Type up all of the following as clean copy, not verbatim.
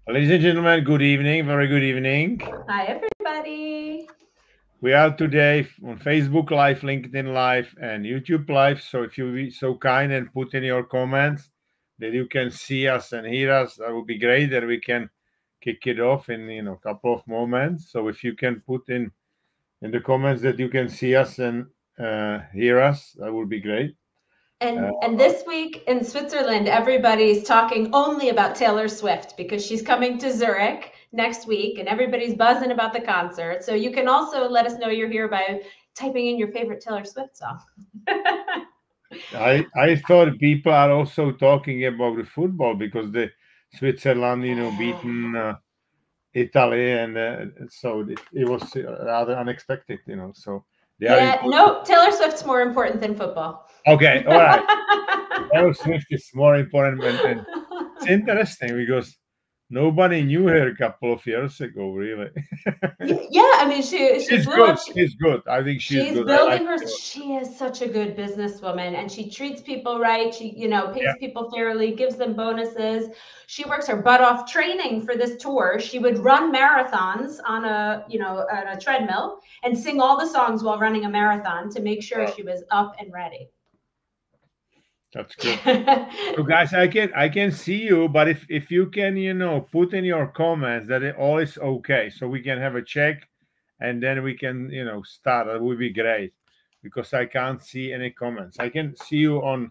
Ladies and gentlemen, good evening, very good evening. Hi, everybody. We are today on Facebook Live, LinkedIn Live, and YouTube Live. So if you be so kind and put in your comments that you can see us and hear us, that would be great. That we can kick it off in a couple of moments. So if you can put in the comments that you can see us and hear us, that would be great. And this week in Switzerland, everybody's talking only about Taylor Swift because she's coming to Zurich next week, and everybody's buzzing about the concert. So you can also let us know you're here by typing in your favorite Taylor Swift song. I thought people are also talking about the football because the Switzerland, beaten Italy, and so it was rather unexpected, So they are Yeah, no, Taylor Swift's more important than football. Okay, all right. Taylor Swift is more important, and it's interesting because nobody knew her a couple of years ago, really. Yeah, I mean, she She's blew good. up. She's good. I think she's good. I like Building her. her. She is such a good businesswoman, and she treats people right. She, pays Yeah. people fairly, gives them bonuses. She works her butt off training for this tour. She would run marathons on a treadmill and sing all the songs while running a marathon to make sure she was up and ready. That's good. So guys, I can see you, but if you can, put in your comments that it all is okay, so we can have a check, and then we can, start. That would be great, because I can't see any comments. I can see you on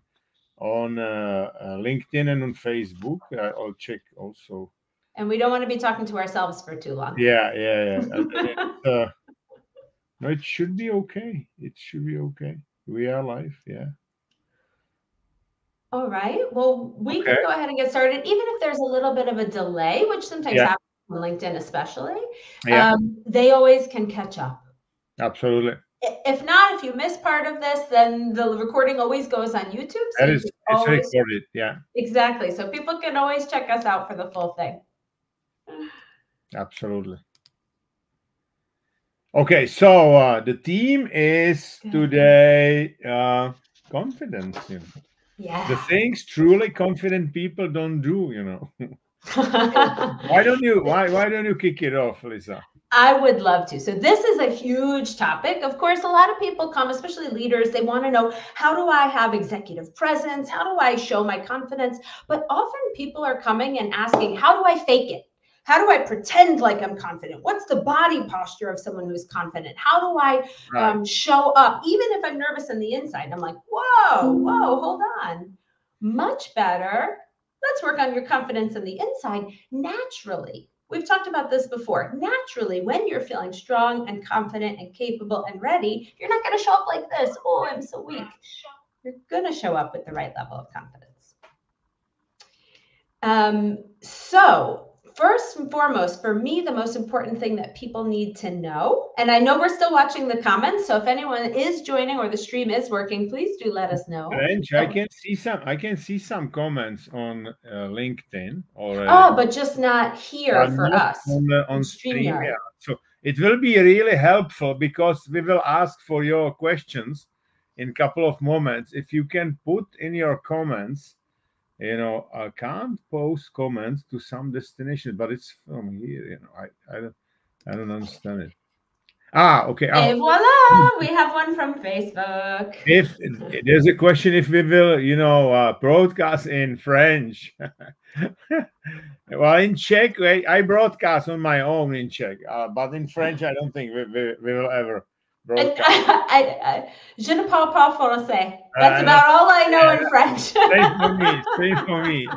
LinkedIn and on Facebook. I'll check also. And we don't want to be talking to ourselves for too long. Yeah. No, it should be okay. It should be okay. We are live. Yeah. All right. Well, we can go ahead and get started, even if there's a little bit of a delay, which sometimes happens on LinkedIn, especially. Yeah. They always can catch up. Absolutely. If not, if you miss part of this, then the recording always goes on YouTube. So It's recorded. Yeah. Exactly. So people can always check us out for the full thing. Absolutely. Okay, so the theme is today confidence. Yeah. The things truly confident people don't do. Why don't you kick it off, Lisa? I would love to. So this is a huge topic. Of course, a lot of people come, especially leaders, they want to know, how do I have executive presence? How do I show my confidence? But often people are coming and asking, how do I fake it? How do I pretend like I'm confident? What's the body posture of someone who's confident? How do I show up? Even if I'm nervous on the inside, I'm like, whoa, hold on. Much better. Let's work on your confidence on the inside naturally. We've talked about this before. Naturally, when you're feeling strong and confident and capable and ready, you're not going to show up like this. Oh, I'm so weak. You're going to show up with the right level of confidence. So first and foremost, for me, the most important thing that people need to know, and I know we're still watching the comments, so if anyone is joining or the stream is working, please do let us know. I can see some comments on LinkedIn already. Oh, but just not here for us on stream. Yeah. So it will be really helpful because we will ask for your questions in a couple of moments. If you can put in your comments, I can't post comments to some destination, but it's from here. I don't understand it. Okay. Et voila, we have one from Facebook. If there's a question, if we will, broadcast in French. Well, in Czech, I broadcast on my own in Czech, but in French, I don't think we will ever broadcast. Je ne parle pas français. That's about all I know in French. Same for me.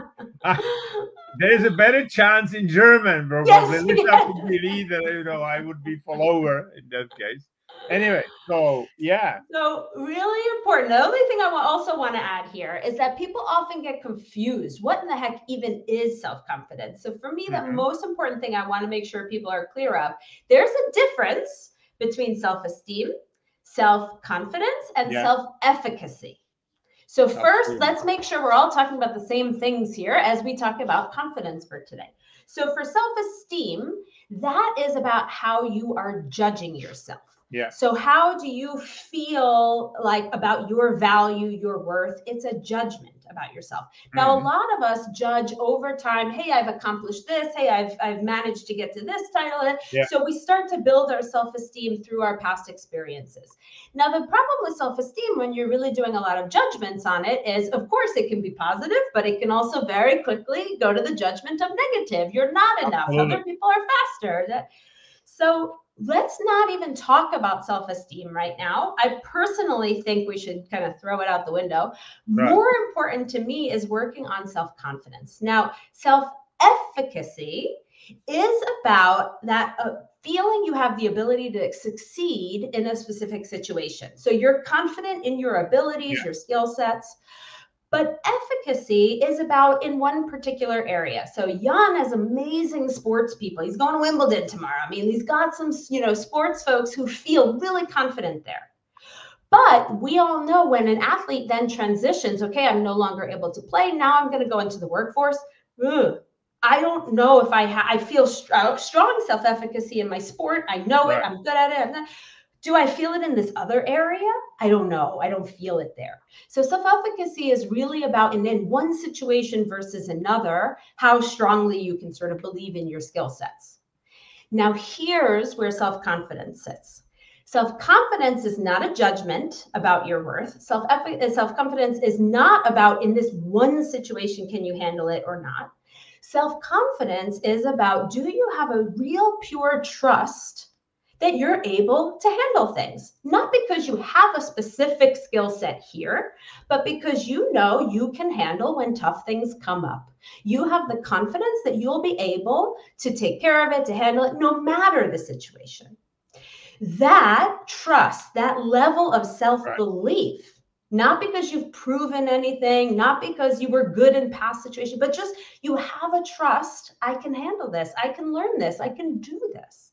There is a better chance in German, probably. Yes, would be leader, I would be follower in that case. Anyway, so yeah. So really important. The only thing I also want to add here is that people often get confused. What in the heck even is self-confidence? So for me, the most important thing I want to make sure people are clear of, there's a difference between self-esteem, self-confidence, and self-efficacy. So first, let's make sure we're all talking about the same things here as we talk about confidence for today. So for self-esteem, that is about how you are judging yourself. Yeah. So how do you feel like about your value, your worth? It's a judgment, about yourself. Now, a lot of us judge over time. Hey, I've accomplished this. Hey, I've managed to get to this title. Yeah. So we start to build our self-esteem through our past experiences. Now, the problem with self-esteem when you're really doing a lot of judgments on it is, of course, it can be positive, but it can also very quickly go to the judgment of negative. You're not enough. Absolutely. Other people are faster. So let's not even talk about self-esteem right now. I personally think we should kind of throw it out the window. Right. More important to me is working on self-confidence. Now, self-efficacy is about that feeling you have the ability to succeed in a specific situation. So you're confident in your abilities, your skill sets. But efficacy is about in one particular area. So Jan has amazing sports people. He's going to Wimbledon tomorrow. I mean, he's got some, sports folks who feel really confident there. But we all know when an athlete then transitions, okay, I'm no longer able to play. Now I'm going to go into the workforce. I don't know if I feel strong self-efficacy in my sport. I know it. I'm good at it. Do I feel it in this other area? I don't know. I don't feel it there. So self-efficacy is really about in one situation versus another, how strongly you can sort of believe in your skill sets. Now, here's where self-confidence sits. Self-confidence is not a judgment about your worth. Self-confidence is not about in this one situation, can you handle it or not? Self-confidence is about, do you have a real pure trust that you're able to handle things, not because you have a specific skill set here, but because you know you can handle when tough things come up. You have the confidence that you'll be able to take care of it, to handle it, no matter the situation. That trust, that level of self-belief, not because you've proven anything, not because you were good in past situations, but just you have a trust, I can handle this, I can learn this, I can do this.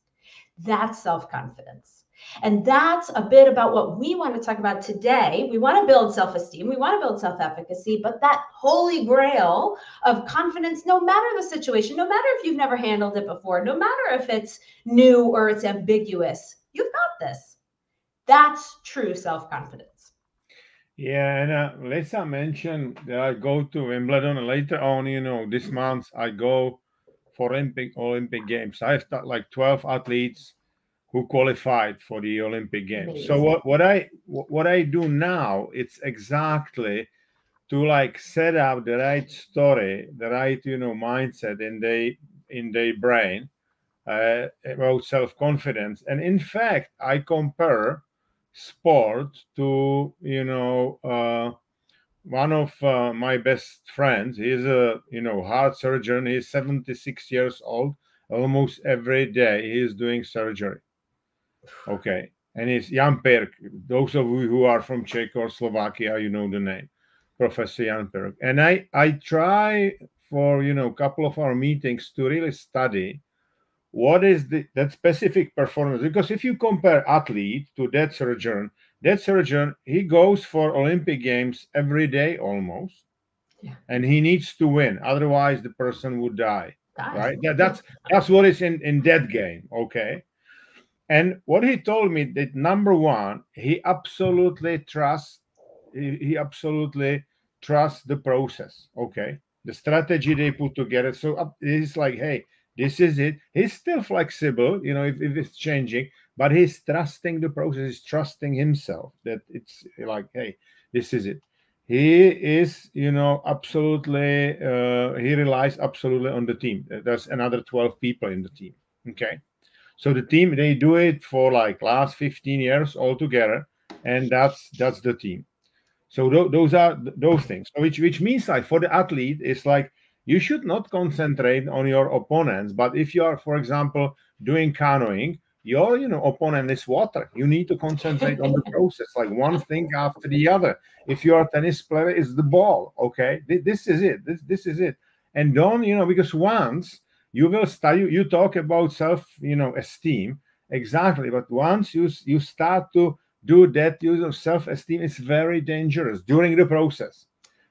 That's self-confidence. And that's a bit about what we want to talk about today. We want to build self-esteem. We want to build self-efficacy, but that holy grail of confidence, no matter the situation, no matter if you've never handled it before, no matter if it's new or it's ambiguous, you've got this. That's true self-confidence. Yeah, and let's mention that I go to Wimbledon, and later on, this month I go for Olympic Games. I have like 12 athletes who qualified for the Olympic Games. Amazing. So what I do now, it's exactly to like set up the right story, the right mindset in their brain about self-confidence. And in fact, I compare sport to one of my best friends. He's a heart surgeon. He's 76 years old. Almost every day he is doing surgery. Okay, and it's Jan Perk. Those of you who are from Czech or Slovakia, you know the name, Professor Jan Perk. And I try for a couple of our meetings to really study what is that specific performance. Because if you compare athlete to that surgeon he goes for Olympic Games every day almost, and he needs to win, otherwise the person would die. Right? That's what is in that game. Okay. And what he told me, that number one, he absolutely trusts the process. Okay, the strategy they put together. So he's like, hey, this is it. He's still flexible, if it's changing, but he's trusting the process. He's trusting himself that it's like, hey, this is it. He is, absolutely. He relies absolutely on the team. There's another 12 people in the team. Okay. So the team, they do it for like last 15 years altogether, and that's the team. So those are those things. Which means like for the athlete, it's like you should not concentrate on your opponents. But if you are, for example, doing canoeing, your opponent is water. You need to concentrate on the process, like one thing after the other. If you are a tennis player, it's the ball. Okay, this is it. This is it. And don't because once you will study, you talk about esteem, exactly. But once you start to do that use of self-esteem, it's very dangerous during the process,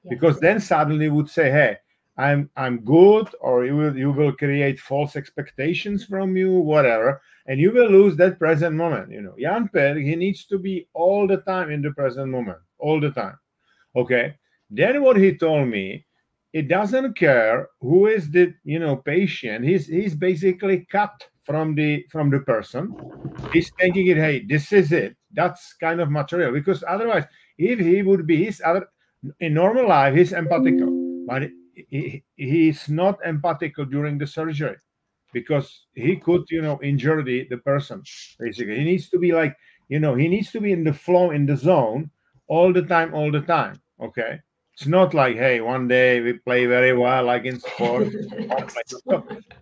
because then suddenly you would say, hey, I'm good, or you will create false expectations from you, whatever, and you will lose that present moment. Jan Per, he needs to be all the time in the present moment, all the time. Okay. Then what he told me, it doesn't care who is the patient. He's basically cut from the person. He's thinking it, hey, this is it. That's kind of material. Because otherwise, if he would be his other in normal life, he's empathical, but he's not empathical during the surgery because he could, injure the person. Basically, he needs to be like, he needs to be in the flow, in the zone, all the time, all the time. Okay, it's not like, hey, one day we play very well, like in sport. Next.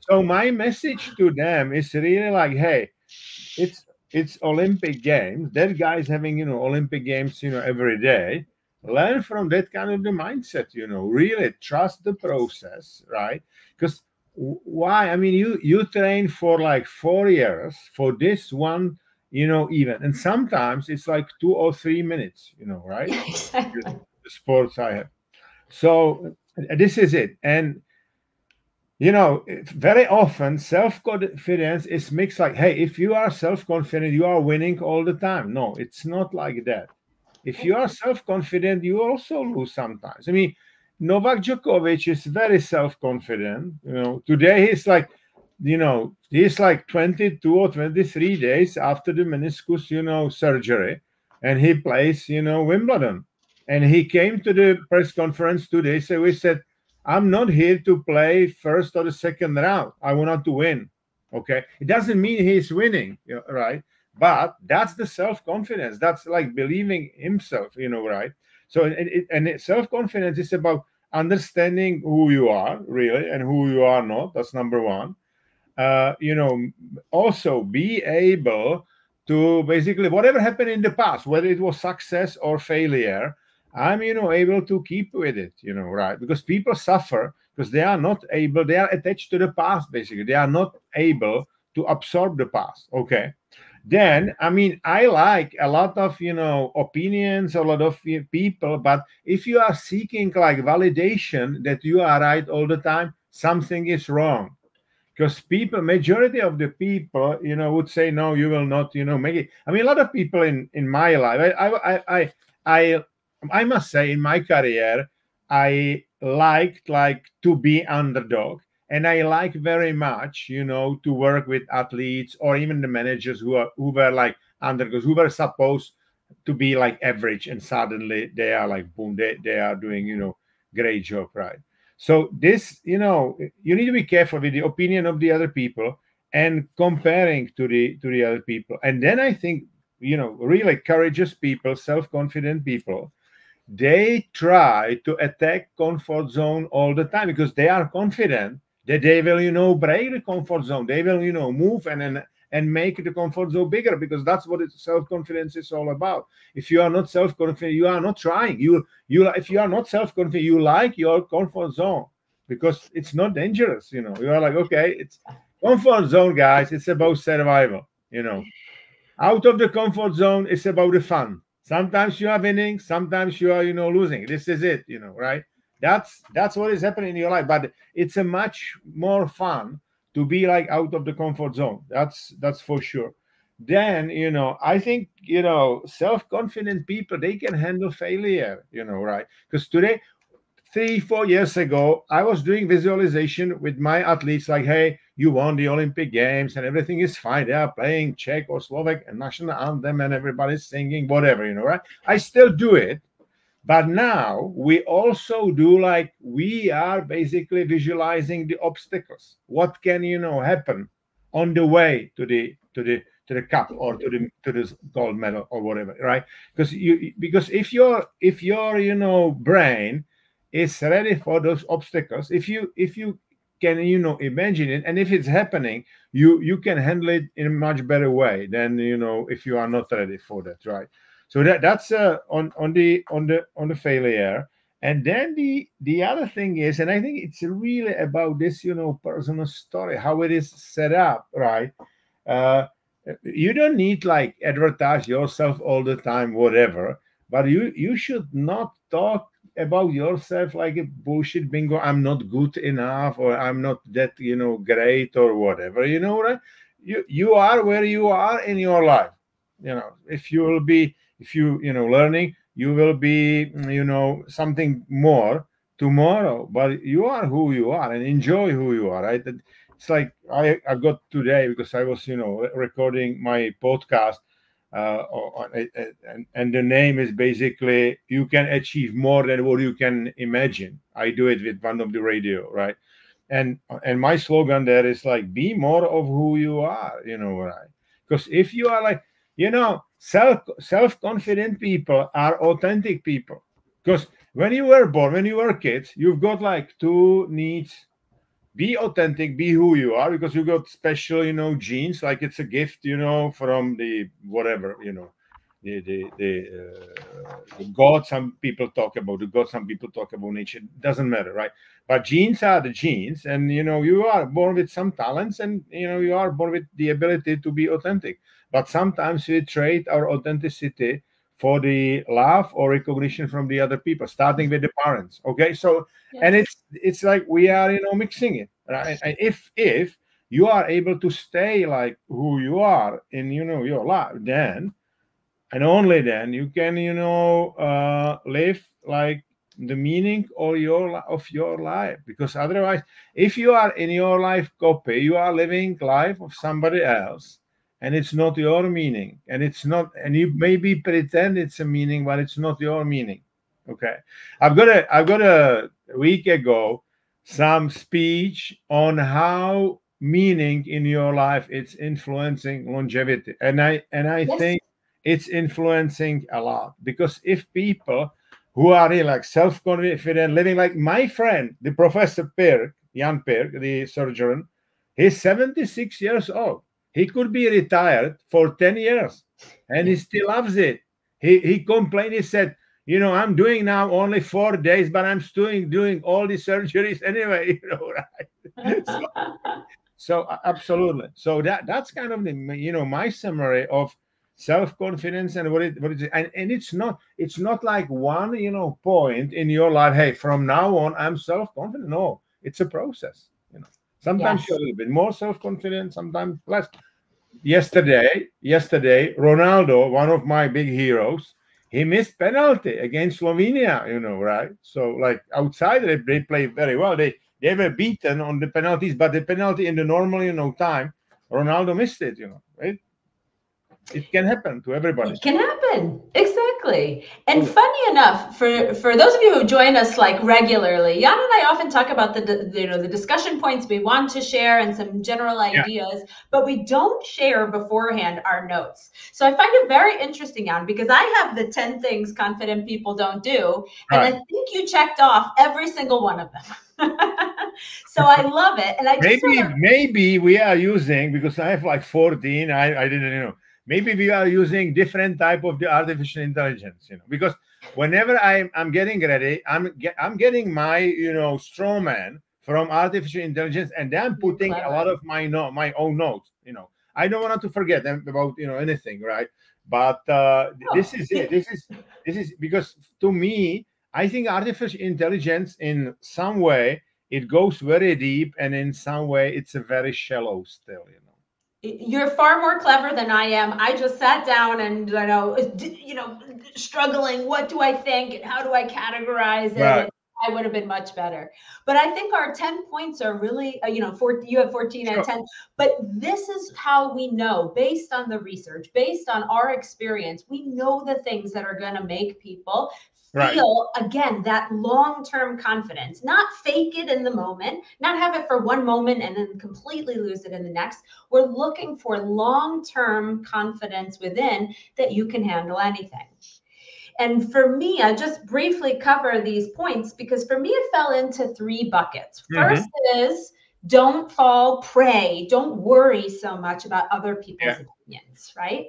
So my message to them is really like, hey, it's Olympic Games. That guy's having, Olympic Games, every day. Learn from that kind of the mindset, really trust the process, right? Because why? I mean, you train for like 4 years for this one, event, and sometimes it's like 2 or 3 minutes, right? Exactly. The sports I have. So this is it. And very often self-confidence is mixed like, hey, if you are self-confident, you are winning all the time. No, it's not like that. If you are self-confident, you also lose sometimes. I mean, Novak Djokovic is very self-confident. Today he's like 22 or 23 days after the meniscus, surgery, and he plays, Wimbledon. And he came to the press conference today. So we said, I'm not here to play first or the second round. I want to win. Okay. It doesn't mean he's winning, right? But that's the self-confidence. That's like believing himself, right? So, self-confidence is about understanding who you are really and who you are not. That's number one. uh, you know, Also be able to basically whatever happened in the past, whether it was success or failure, I'm, able to keep with it, right? Because people suffer because they are not able, they are attached to the past, basically. They are not able to absorb the past. Okay. Then, I mean, I like a lot of, opinions, a lot of people, but if you are seeking like validation that you are right all the time, something is wrong because majority of the people, would say no, you will not, make it. I mean, a lot of people in my life, I I must say, in my career, I liked like to be underdog, and I like very much, to work with athletes or even the managers who were like underdogs, who were supposed to be like average, and suddenly they are like boom, they are doing, great job, right? So this, you need to be careful with the opinion of the other people and comparing to the other people. And then I think, really courageous people, self-confident people, they try to attack comfort zone all the time because they are confident that they will, break the comfort zone. They will, move and make the comfort zone bigger, because that's what self-confidence is all about. If you are not self-confident, you are not trying. If you are not self-confident, you like your comfort zone because it's not dangerous. You are like, okay, it's comfort zone, guys. It's about survival. Out of the comfort zone is about the fun. Sometimes you are winning, sometimes you are, losing. This is it, right? That's what is happening in your life. But it's a much more fun to be like out of the comfort zone. That's for sure. Then, I think, self-confident people, they can handle failure, right? Because today, 3 4 years ago, I was doing visualization with my athletes, like, hey, you won the Olympic Games and everything is fine. They are playing Czech or Slovak and national anthem and everybody's singing, whatever, right? I still do it. But now we also do, like, we are basically visualizing the obstacles. What can, happen on the way to the cup or to the gold medal or whatever, right? Because if your brain is ready for those obstacles, if you can, imagine it, and if it's happening, you can handle it in a much better way than, if you are not ready for that, right? So that's on the failure. And then the other thing is, and I think it's really about this, personal story, how it is set up, right? uh, you don't need like advertise yourself all the time, whatever, but you should not talk about yourself like a bullshit bingo. I'm not good enough, or I'm not that, great, or whatever, right? You are where you are in your life. If you will be, if you learning, you will be, something more tomorrow. But you are who you are, and enjoy who you are, right? It's like I got today, because I was, recording my podcast, and the name is basically, you can achieve more than what you can imagine. I do it with one of the radio, right? And my slogan there is like, be more of who you are, right? Because if you are like, self-confident people are authentic people. Because when you were born, when you were kids, you've got like two needs: be authentic, be who you are, because you got special, genes, like it's a gift, from the whatever, the god. Some people talk about the god, some people talk about nature. Doesn't matter, right? But genes are the genes, and you are born with some talents, and you are born with the ability to be authentic. But sometimes we trade our authenticity for the love or recognition from the other people, starting with the parents. Okay, so and Yes. it's like we are, mixing it, right? And if you are able to stay like who you are in, your life, then and only then you can, live like the meaning or of your life. Because otherwise, if you are in your life copy, you are living life of somebody else, and it's not your meaning, and it's not, and you maybe pretend it's a meaning, but it's not your meaning. Okay, I've got a week ago some speech on how meaning in your life it's influencing longevity, and I Yes. think it's influencing a lot. Because if people who are really like self-confident, living like my friend, the Professor Perk, Jan Perk, the surgeon, he's 76 years old. He could be retired for 10 years, and he Yeah. still loves it. He complained, he said, I'm doing now only 4 days, but I'm still doing all the surgeries anyway, right? So absolutely. So that's kind of the, my summary of self-confidence, and what it is. And it's not like one, point in your life, hey, from now on I'm self-confident. No, it's a process. Sometimes you're Yes. a little bit more self-confident, sometimes less. Yesterday, Ronaldo, one of my big heroes, he missed penalty against Slovenia, right? So like outside they play very well. They were beaten on the penalties, but the penalty in the normal, time, Ronaldo missed it, right? It can happen to everybody. It can happen. Exactly. And Okay. funny enough, for those of you who join us like regularly, Jan and I often talk about the discussion points we want to share and some general Yeah, ideas, but we don't share beforehand our notes. So I find it very interesting, Jan, because I have the 10 things confident people don't do, and I right. think you checked off every single one of them. So I love it. And I just Maybe want to maybe we are using, because I have like 14. I didn't, maybe we are using different type of the artificial intelligence, because whenever I'm getting ready, I'm getting my, straw man from artificial intelligence, and then I'm you're putting a lot clever. of my own notes. I don't want to forget them about, anything, right? But this Oh, is it. This is because, to me, I think artificial intelligence in some way it goes very deep, and in some way it's a very shallow still. you're far more clever than I am. I just sat down and struggling. What do I think and how do I categorize it? Right. And I would have been much better. But I think our 10 points are really, you have 14 and Sure. 10. But this is how we know, based on the research, based on our experience, we know the things that are going to make people Right. feel, again, that long-term confidence, not fake it in the moment, not have it for one moment and then completely lose it in the next. We're looking for long-term confidence within that you can handle anything. And for me, I just briefly cover these points because for me, it fell into three buckets. First Hmm. is don't fall prey, don't worry so much about other Yeah. people's opinions, right?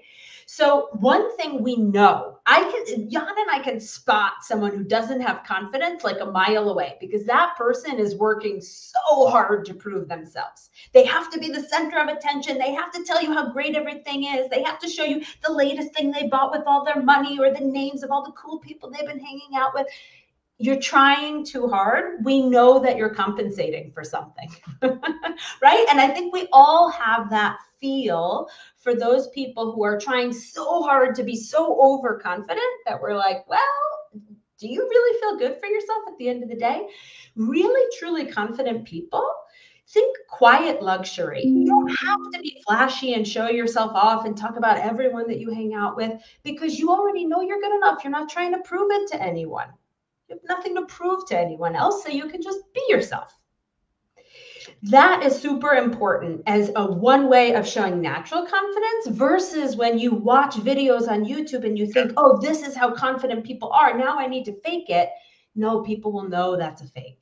So one thing we know, Jan and I can spot someone who doesn't have confidence like a mile away because that person is working so hard to prove themselves. They have to be the center of attention. They have to tell you how great everything is. They have to show you the latest thing they bought with all their money or the names of all the cool people they've been hanging out with. you're trying too hard. We know that you're compensating for something, right? And I think we all have that feel for those people who are trying so hard to be so overconfident that we're like, well, do you really feel good for yourself at the end of the day? Really, truly confident people think quiet luxury. You don't have to be flashy and show yourself off and talk about everyone that you hang out with, because you already know you're good enough. You're not trying to prove it to anyone. You have nothing to prove to anyone else, so you can just be yourself. That is super important as a one way of showing natural confidence versus when you watch videos on YouTube and you think, oh, this is how confident people are. Now I need to fake it. No, people will know that's a fake.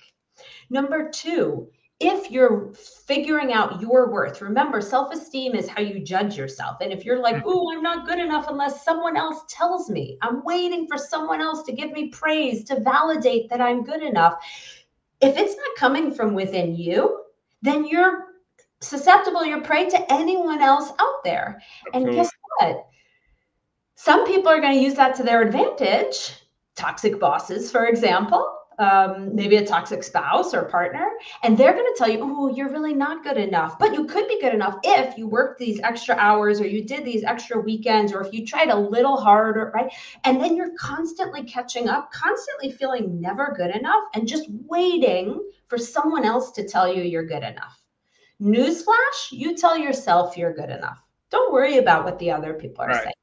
Number two, if you're figuring out your worth, remember, self-esteem is how you judge yourself. And if you're like, oh, I'm not good enough unless someone else tells me, I'm waiting for someone else to give me praise, to validate that I'm good enough. If it's not coming from within you, then you're susceptible, you're prey to anyone else out there. Absolutely. And guess what? Some people are going to use that to their advantage. Toxic bosses, for example, maybe a toxic spouse or partner, and they're going to tell you, oh, you're really not good enough. But you could be good enough if you worked these extra hours, or you did these extra weekends, or if you tried a little harder, right? And then you're constantly catching up, constantly feeling never good enough, and just waiting for someone else to tell you you're good enough. Newsflash, you tell yourself you're good enough. Don't worry about what the other people are saying.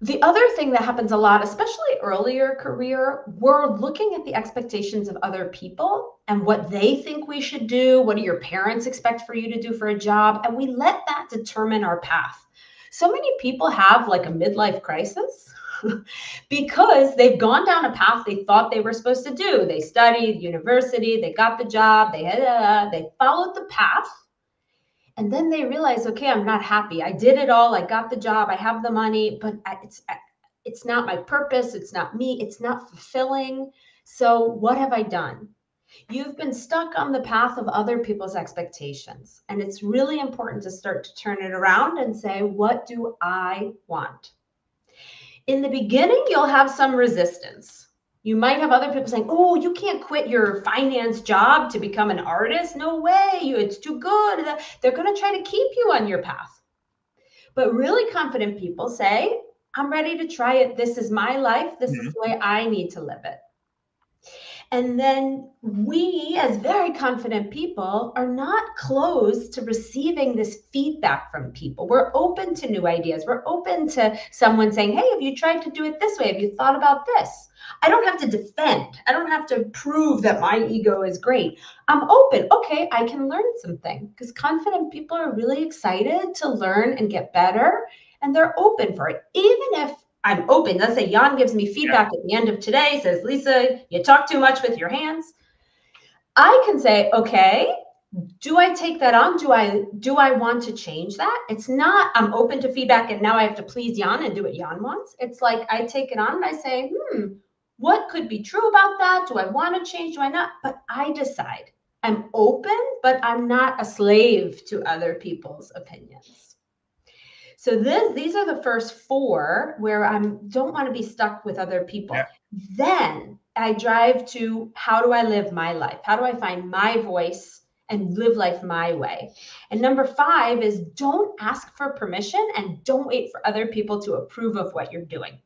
The other thing that happens a lot, especially earlier career, we're looking at the expectations of other people and what they think we should do. What do your parents expect for you to do for a job? And we let that determine our path. So many people have like a midlife crisis because they've gone down a path they thought they were supposed to do. They studied university, they got the job, they followed the path. And then they realize, okay, I'm not happy. I did it all. I got the job. I have the money, but it's not my purpose. It's not me. It's not fulfilling. So what have I done? You've been stuck on the path of other people's expectations. And it's really important to start to turn it around and say, what do I want? In the beginning, you'll have some resistance. You might have other people saying, oh, you can't quit your finance job to become an artist. No way, it's too good. They're going to try to keep you on your path. But really confident people say, I'm ready to try it. This is my life. This is the way I need to live it. And then we, as very confident people, are not closed to receiving this feedback from people. We're open to new ideas. We're open to someone saying, hey, have you tried to do it this way? Have you thought about this? I don't have to defend. I don't have to prove that my ego is great. I'm open. Okay, I can learn something, because confident people are really excited to learn and get better, and they're open for it. Even if I'm open, let's say Jan gives me feedback at the end of today, says, Lisa, you talk too much with your hands. I can say, okay, do I take that on? Do I want to change that? It's not, I'm open to feedback and now I have to please Jan and do what Jan wants. It's like I take it on and I say, what could be true about that? Do I want to change? Do I not? But I decide. I'm open, but I'm not a slave to other people's opinions. So these are the first four where I don't want to be stuck with other people. Yeah. Then I drive to, how do I live my life? How do I find my voice and live life my way? And number 5 is, don't ask for permission and don't wait for other people to approve of what you're doing.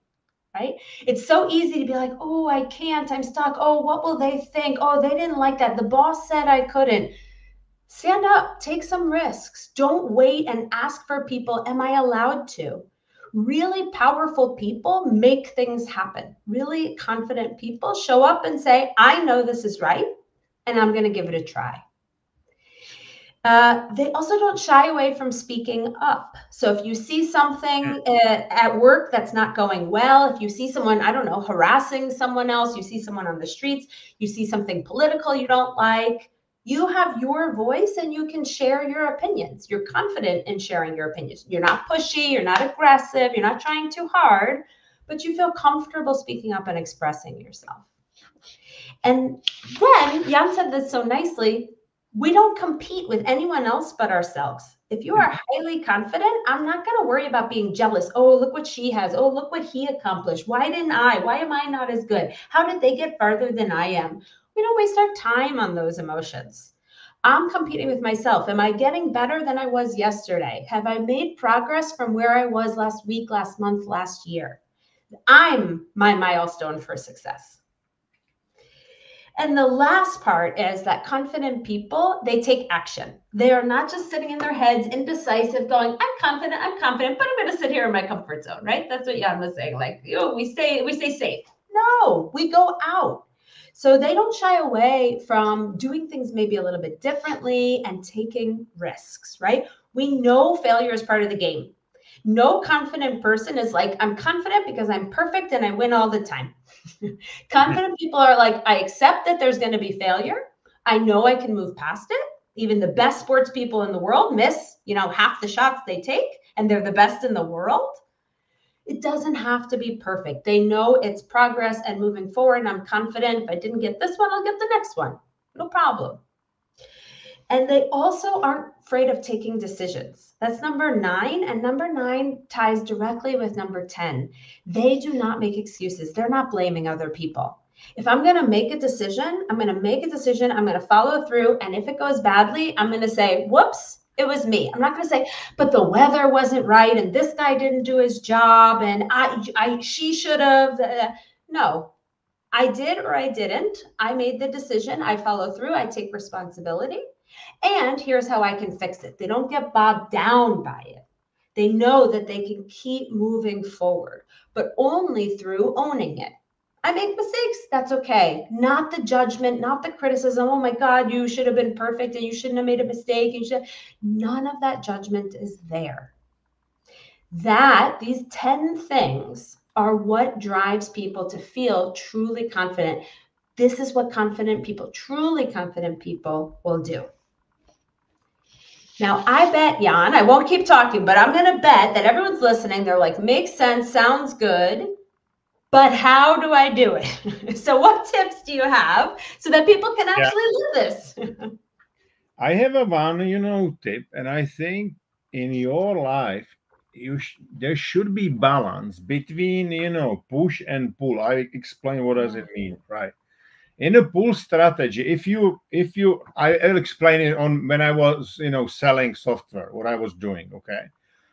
Right? It's so easy to be like, oh, I can't, I'm stuck. Oh, what will they think? Oh, they didn't like that. The boss said I couldn't. Stand up, take some risks. Don't wait and ask for people, am I allowed to? Really powerful people make things happen. Really confident people show up and say, I know this is right, and I'm going to give it a try. They also don't shy away from speaking up. So if you see something at work that's not going well, if you see someone, I don't know, harassing someone else, you see someone on the streets, you see something political you don't like, you have your voice and you can share your opinions. You're confident in sharing your opinions. You're not pushy, you're not aggressive, you're not trying too hard, but you feel comfortable speaking up and expressing yourself. And then Jan said this so nicely, we don't compete with anyone else but ourselves. If you are highly confident, I'm not going to worry about being jealous. Oh, look what she has. Oh, look what he accomplished. Why didn't I? Why am I not as good? How did they get farther than I am? We don't waste our time on those emotions. I'm competing with myself. Am I getting better than I was yesterday? Have I made progress from where I was last week, last month, last year? I'm my milestone for success. And the last part is that confident people, they take action. They are not just sitting in their heads, indecisive, going, I'm confident, but I'm going to sit here in my comfort zone, right? That's what Jan was saying. Like, we stay safe. No, we go out. So they don't shy away from doing things maybe a little bit differently and taking risks, right? We know failure is part of the game. No confident person is like, I'm confident because I'm perfect and I win all the time. Confident people are like, I accept that there's going to be failure. I know I can move past it. Even the best sports people in the world miss, half the shots they take, and they're the best in the world. It doesn't have to be perfect. They know it's progress and moving forward. And I'm confident if I didn't get this one, I'll get the next one. No problem. And they also aren't afraid of taking decisions. That's number 9. And number 9 ties directly with number 10. They do not make excuses. They're not blaming other people. If I'm going to make a decision, I'm going to follow through. And if it goes badly, I'm going to say, whoops, it was me. I'm not going to say, but the weather wasn't right. And this guy didn't do his job. And she should have. No, I did or I didn't. I made the decision. I follow through. I take responsibility. And here's how I can fix it. They don't get bogged down by it. They know that they can keep moving forward, but only through owning it. I make mistakes. That's okay. Not the judgment, not the criticism. Oh my God, you should have been perfect and you shouldn't have made a mistake. None of that judgment is there. These 10 things are what drives people to feel truly confident. This is what truly confident people will do. Now, I bet, Jan, I won't keep talking, but I'm going to bet that everyone's listening. They're like, makes sense, sounds good, but how do I do it? So what tips do you have so that people can actually live this? I have a one, tip, and I think in your life, there should be balance between, push and pull. I explain what does it mean, right? In a pull strategy, if you I'll explain it on when I was selling software, what I was doing. Okay,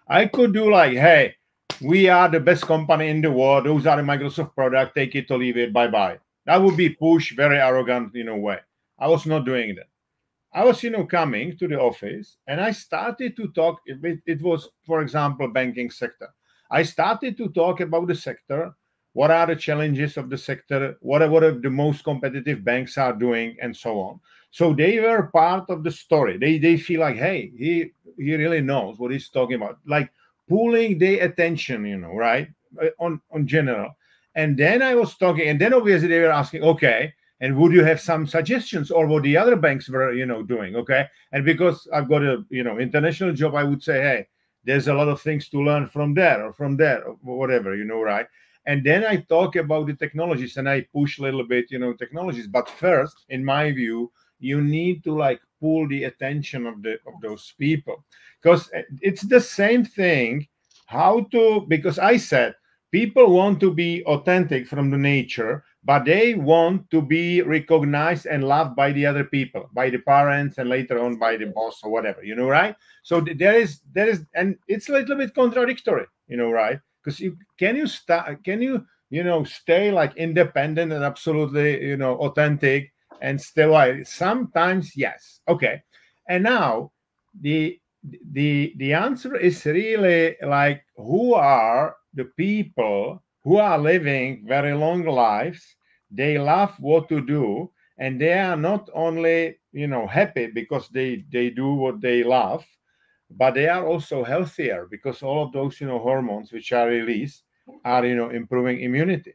I could do like, hey, we are the best company in the world, those are the Microsoft product, take it or leave it, bye. That would be push, very arrogant way. I was not doing that. I was coming to the office and I started to talk. It was, for example, banking sector. I started to talk about the sector. What are the challenges of the sector? What are the most competitive banks are doing, and so on. So they were part of the story. They feel like, hey, he really knows what he's talking about, like pulling their attention, right, on general. And then I was talking, and then obviously they were asking, okay, and would you have some suggestions or what the other banks were, doing? Okay, and because I've got a international job, I would say, hey, there's a lot of things to learn from there or whatever, right. And then I talk about the technologies and I push a little bit, technologies. But first, in my view, you need to like pull the attention of those people, because it's the same thing. Because I said people want to be authentic from the nature, but they want to be recognized and loved by the other people, by the parents, and later on by the boss or whatever, right? So there is, and it's a little bit contradictory, right? Because can you stay like independent and absolutely authentic and still like sometimes? Yes. Okay. And now the answer is really like, who are the people who are living very long lives? They love what to do, and they are not only happy because they do what they love, but they are also healthier because all of those hormones which are released are improving immunity.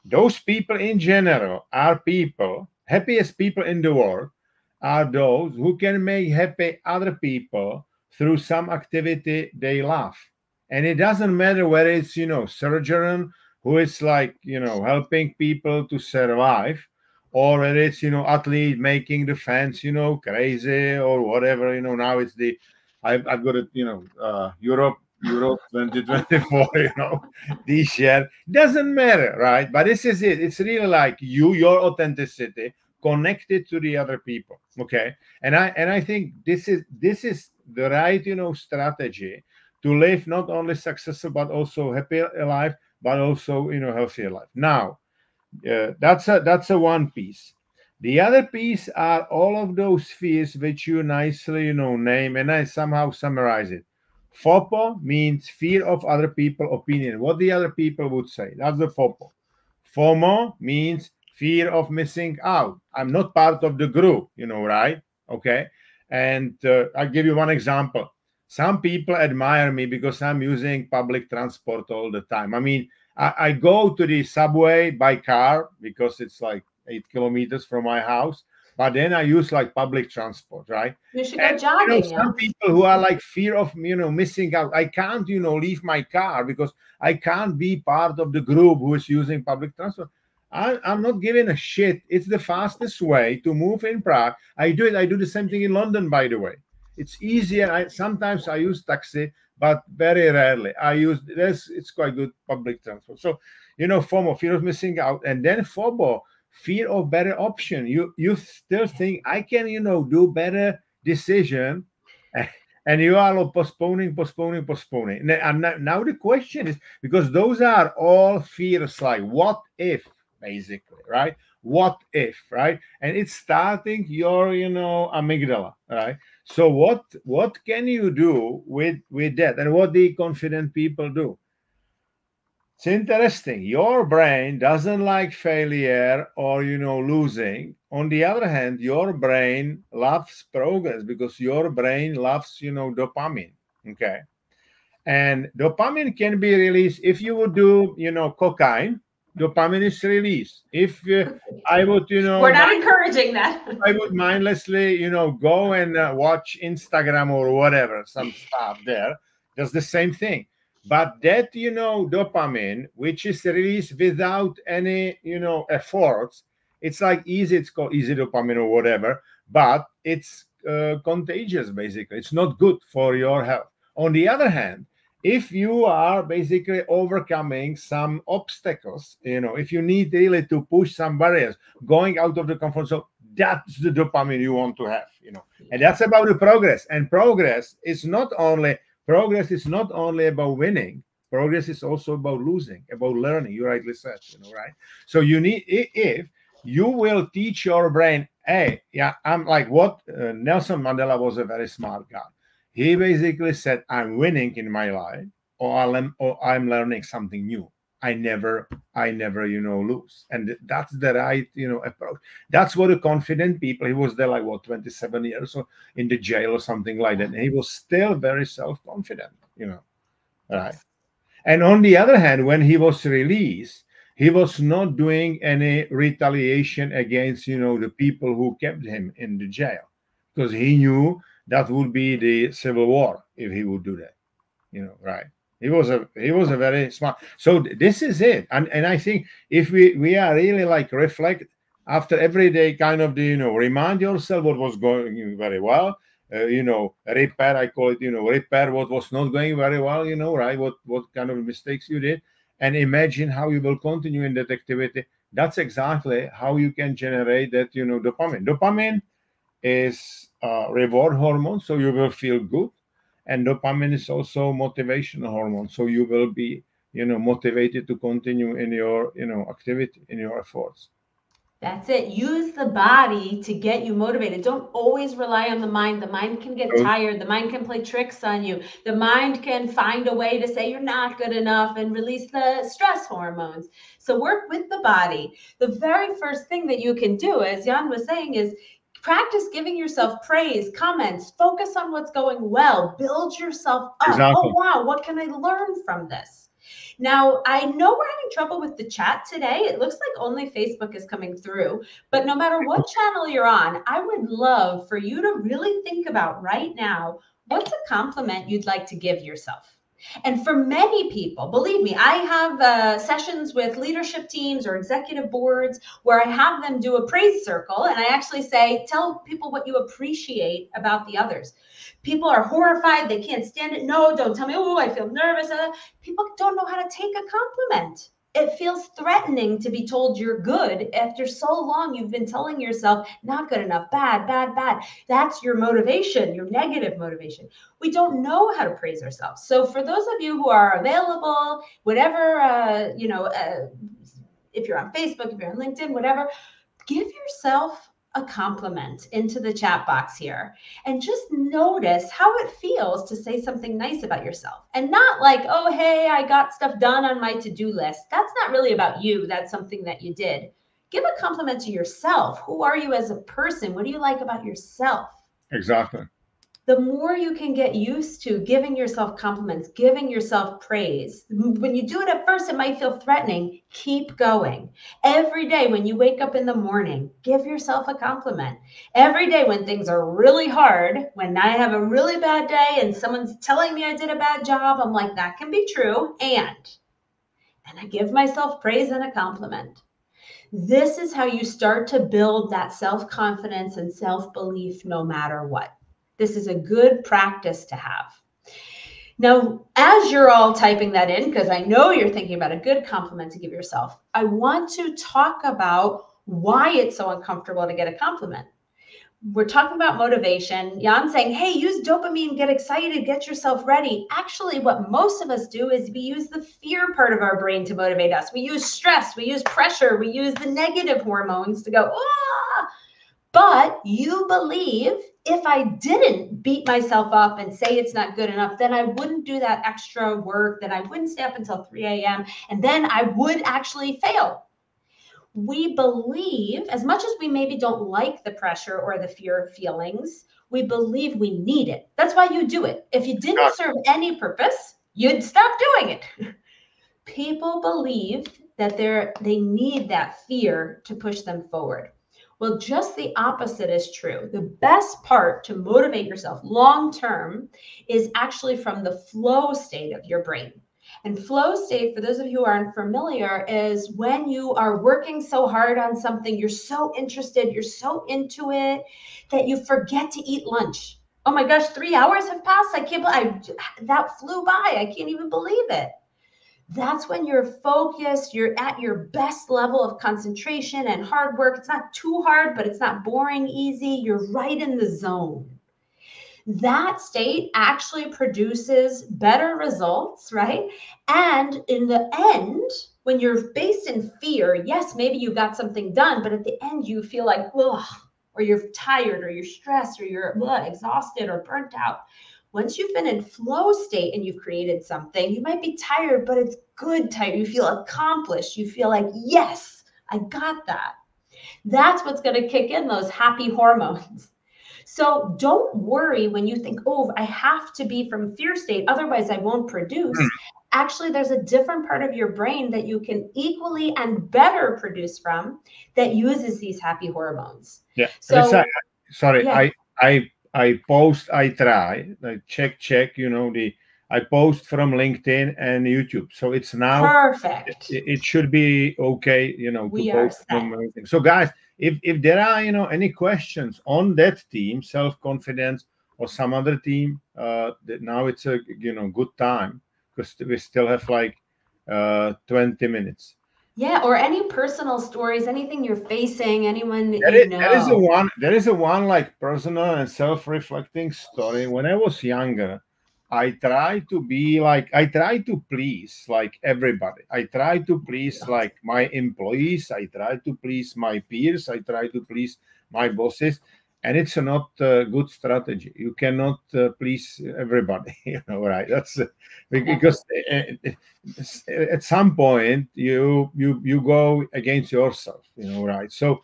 Those people in general are people, happiest people in the world are those who can make happy other people through some activity they love. And it doesn't matter whether it's surgeon who is like helping people to survive, or whether it's athlete making the fans crazy or whatever. Now it's the I've got it, Europe 2024, this year. Doesn't matter, right? But this is it. It's really like your authenticity connected to the other people. Okay. And I think this is the right, strategy to live not only successful but also happy life, but also, healthier life. Now, that's a one piece. The other piece are all of those fears which you nicely, name, and I somehow summarize it. FOPO means fear of other people opinion, what the other people would say. That's the FOPO. FOMO means fear of missing out. I'm not part of the group, right? Okay. And I'll give you one example. Some people admire me because I'm using public transport all the time. I mean, I go to the subway by car because it's like 8 kilometers from my house, but then I use like public transport, right? You should And go jogging, some people who are like fear of missing out. I can't leave my car because I can't be part of the group who is using public transport. I'm not giving a shit. It's the fastest way to move in Prague. I do it. I do the same thing in London, by the way. It's easier. Sometimes I use taxi, but very rarely. I use this. It's quite good public transport. So, FOMO, fear of missing out, and then FOBO, fear of better option. You still think I can, do better decision, and you are postponing. And now the question is, because those are all fears, like what if, basically, right? What if, right? And it's starting your, amygdala, right? So what can you do with that, and what the confident people do? It's interesting. Your brain doesn't like failure or losing. On the other hand, your brain loves progress because your brain loves dopamine. Okay, and dopamine can be released if you would do cocaine. Dopamine is released. If I would We're not encouraging that. I would mindlessly go and watch Instagram or whatever, some stuff there. Does the same thing. But that dopamine, which is released without any efforts, it's like easy. It's called easy dopamine or whatever, but it's contagious. Basically, it's not good for your health. On the other hand, if you are basically overcoming some obstacles, if you need really to push some barriers, going out of the comfort zone, that's the dopamine you want to have, and that's about the progress. And progress is not only about winning. Progress is also about losing, about learning. You rightly said, right? So you need, if you will teach your brain, hey, yeah, I'm like what Nelson Mandela was a very smart guy. He basically said, I'm winning in my life, or I'm learning something new. I never, lose. And that's the right, approach. That's what a confident people, he was there like, 27 years or in the jail or something like that. And he was still very self-confident, right? And on the other hand, when he was released, he was not doing any retaliation against, the people who kept him in the jail, because he knew that would be the civil war if he would do that, right? He was a very smart. So this is it, and I think if we are really like reflect after every day, kind of remind yourself what was going very well, repair. I call it, repair what was not going very well, right? What kind of mistakes you did, and imagine how you will continue in that activity. That's exactly how you can generate that, dopamine. Dopamine is reward hormone, so you will feel good, and dopamine is also motivational hormone, so you will be motivated to continue in your activity, in your efforts. That's it. Use the body to get you motivated. Don't always rely on the mind. The mind can get So, tired. The mind can play tricks on you. The mind can find a way to say you're not good enough and release the stress hormones. So work with the body. The very first thing that you can do, as Jan was saying, is practice giving yourself praise, comments, focus on what's going well, build yourself up. Oh, exactly. wow, what can I learn from this? Now, I know we're having trouble with the chat today. It looks like only Facebook is coming through, but no matter what channel you're on, I would love for you to really think about right now, what's a compliment you'd like to give yourself? And for many people, believe me, I have sessions with leadership teams or executive boards where I have them do a praise circle. And I actually say, tell people what you appreciate about the others. People are horrified. They can't stand it. No, don't tell me, oh, I feel nervous. People don't know how to take a compliment. It feels threatening to be told you're good after so long you've been telling yourself not good enough, bad, bad, bad. That's your motivation, your negative motivation. We don't know how to praise ourselves. So for those of you who are available, whatever, if you're on Facebook, if you're on LinkedIn, whatever, give yourself a compliment into the chat box here and just notice how it feels to say something nice about yourself, and not like, oh, hey, I got stuff done on my to-do list. That's not really about you. That's something that you did. Give a compliment to yourself. Who are you as a person? What do you like about yourself? Exactly. The more you can get used to giving yourself compliments, giving yourself praise. When you do it at first, it might feel threatening. Keep going. Every day when you wake up in the morning, give yourself a compliment. Every day when things are really hard, when I have a really bad day and someone's telling me I did a bad job, I'm like, that can be true. And I give myself praise and a compliment. This is how you start to build that self-confidence and self-belief no matter what. This is a good practice to have. Now, as you're all typing that in, because I know you're thinking about a good compliment to give yourself, I want to talk about why it's so uncomfortable to get a compliment. We're talking about motivation. Jan's saying, hey, use dopamine, get excited, get yourself ready. Actually, what most of us do is we use the fear part of our brain to motivate us. We use stress, we use pressure, we use the negative hormones to go, ah. But you believe if I didn't beat myself up and say it's not good enough, then I wouldn't do that extra work, then I wouldn't stay up until 3 a.m., and then I would actually fail. We believe, as much as we maybe don't like the pressure or the fear feelings, we believe we need it. That's why you do it. If you didn't serve any purpose, you'd stop doing it. People believe that they need that fear to push them forward. Well, just the opposite is true. The best part to motivate yourself long-term is actually from the flow state of your brain. And flow state, for those of you who aren't familiar, is when you are working so hard on something, you're so interested, you're so into it, that you forget to eat lunch. Oh my gosh, 3 hours have passed. I can't believe that flew by. I can't even believe it. That's when you're focused, you're at your best level of concentration and hard work. It's not too hard, but it's not boring, easy. You're right in the zone. That state actually produces better results, right? And in the end, when you're based in fear, yes, maybe you got something done, but at the end you feel like, ugh, or you're tired, or you're stressed, or you're exhausted or burnt out. Once you've been in flow state and you've created something, you might be tired, but it's good tired. You feel accomplished. You feel like, yes, I got that. That's what's going to kick in those happy hormones. So don't worry when you think, oh, I have to be from fear state, otherwise I won't produce. Actually, there's a different part of your brain that you can equally and better produce from that uses these happy hormones. Yeah. So, sorry, yeah. I post, I try, check, I post from LinkedIn and YouTube. So it's now Perfect. It should be okay, We to post from everything. So guys, if there are, any questions on that team, self-confidence or some other team, now it's a, good time because we still have like 20 minutes. Yeah, or any personal stories, anything you're facing, anyone that There is a one like personal and self-reflecting story. When I was younger, I try to please like everybody. I try to please like my employees. I try to please my peers. I try to please my bosses. And it's not a good strategy. You cannot please everybody, right? That's because at some point you go against yourself, right? So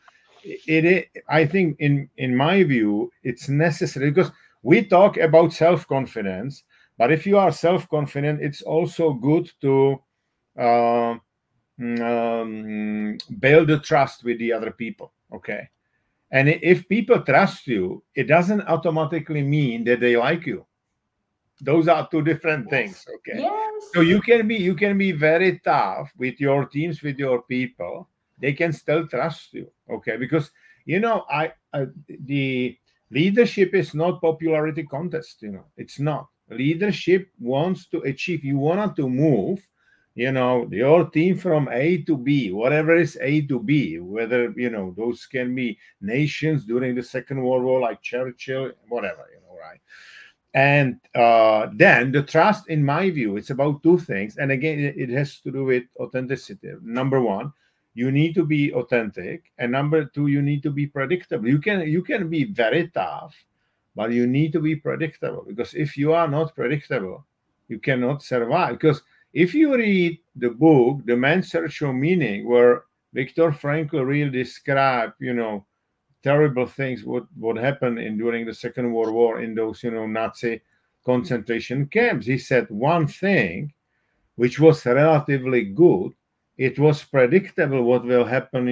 I think in my view, it's necessary because we talk about self-confidence, but if you are self-confident, it's also good to build the trust with the other people. Okay. And if people trust you, it doesn't automatically mean that they like you. Those are two different things. Yes. Okay. So Yes. you can be very tough with your teams, with your people. They can still trust you. Okay. Because the leadership is not popularity contest. It's not. Leadership wants to achieve. You want to move your team from A to B, whatever is A to B, whether those can be nations during the Second World War, like Churchill, whatever, right? And then the trust, in my view, it's about two things. And again, it has to do with authenticity. Number one, you need to be authentic, and number two, you need to be predictable. You can be very tough, but you need to be predictable, because if you are not predictable, you cannot survive. Because if you read the book The Man's Search for Meaning, where Viktor Frankl really described terrible things what happened during the Second World War in those Nazi concentration camps, he said one thing which was relatively good. It was predictable what will happen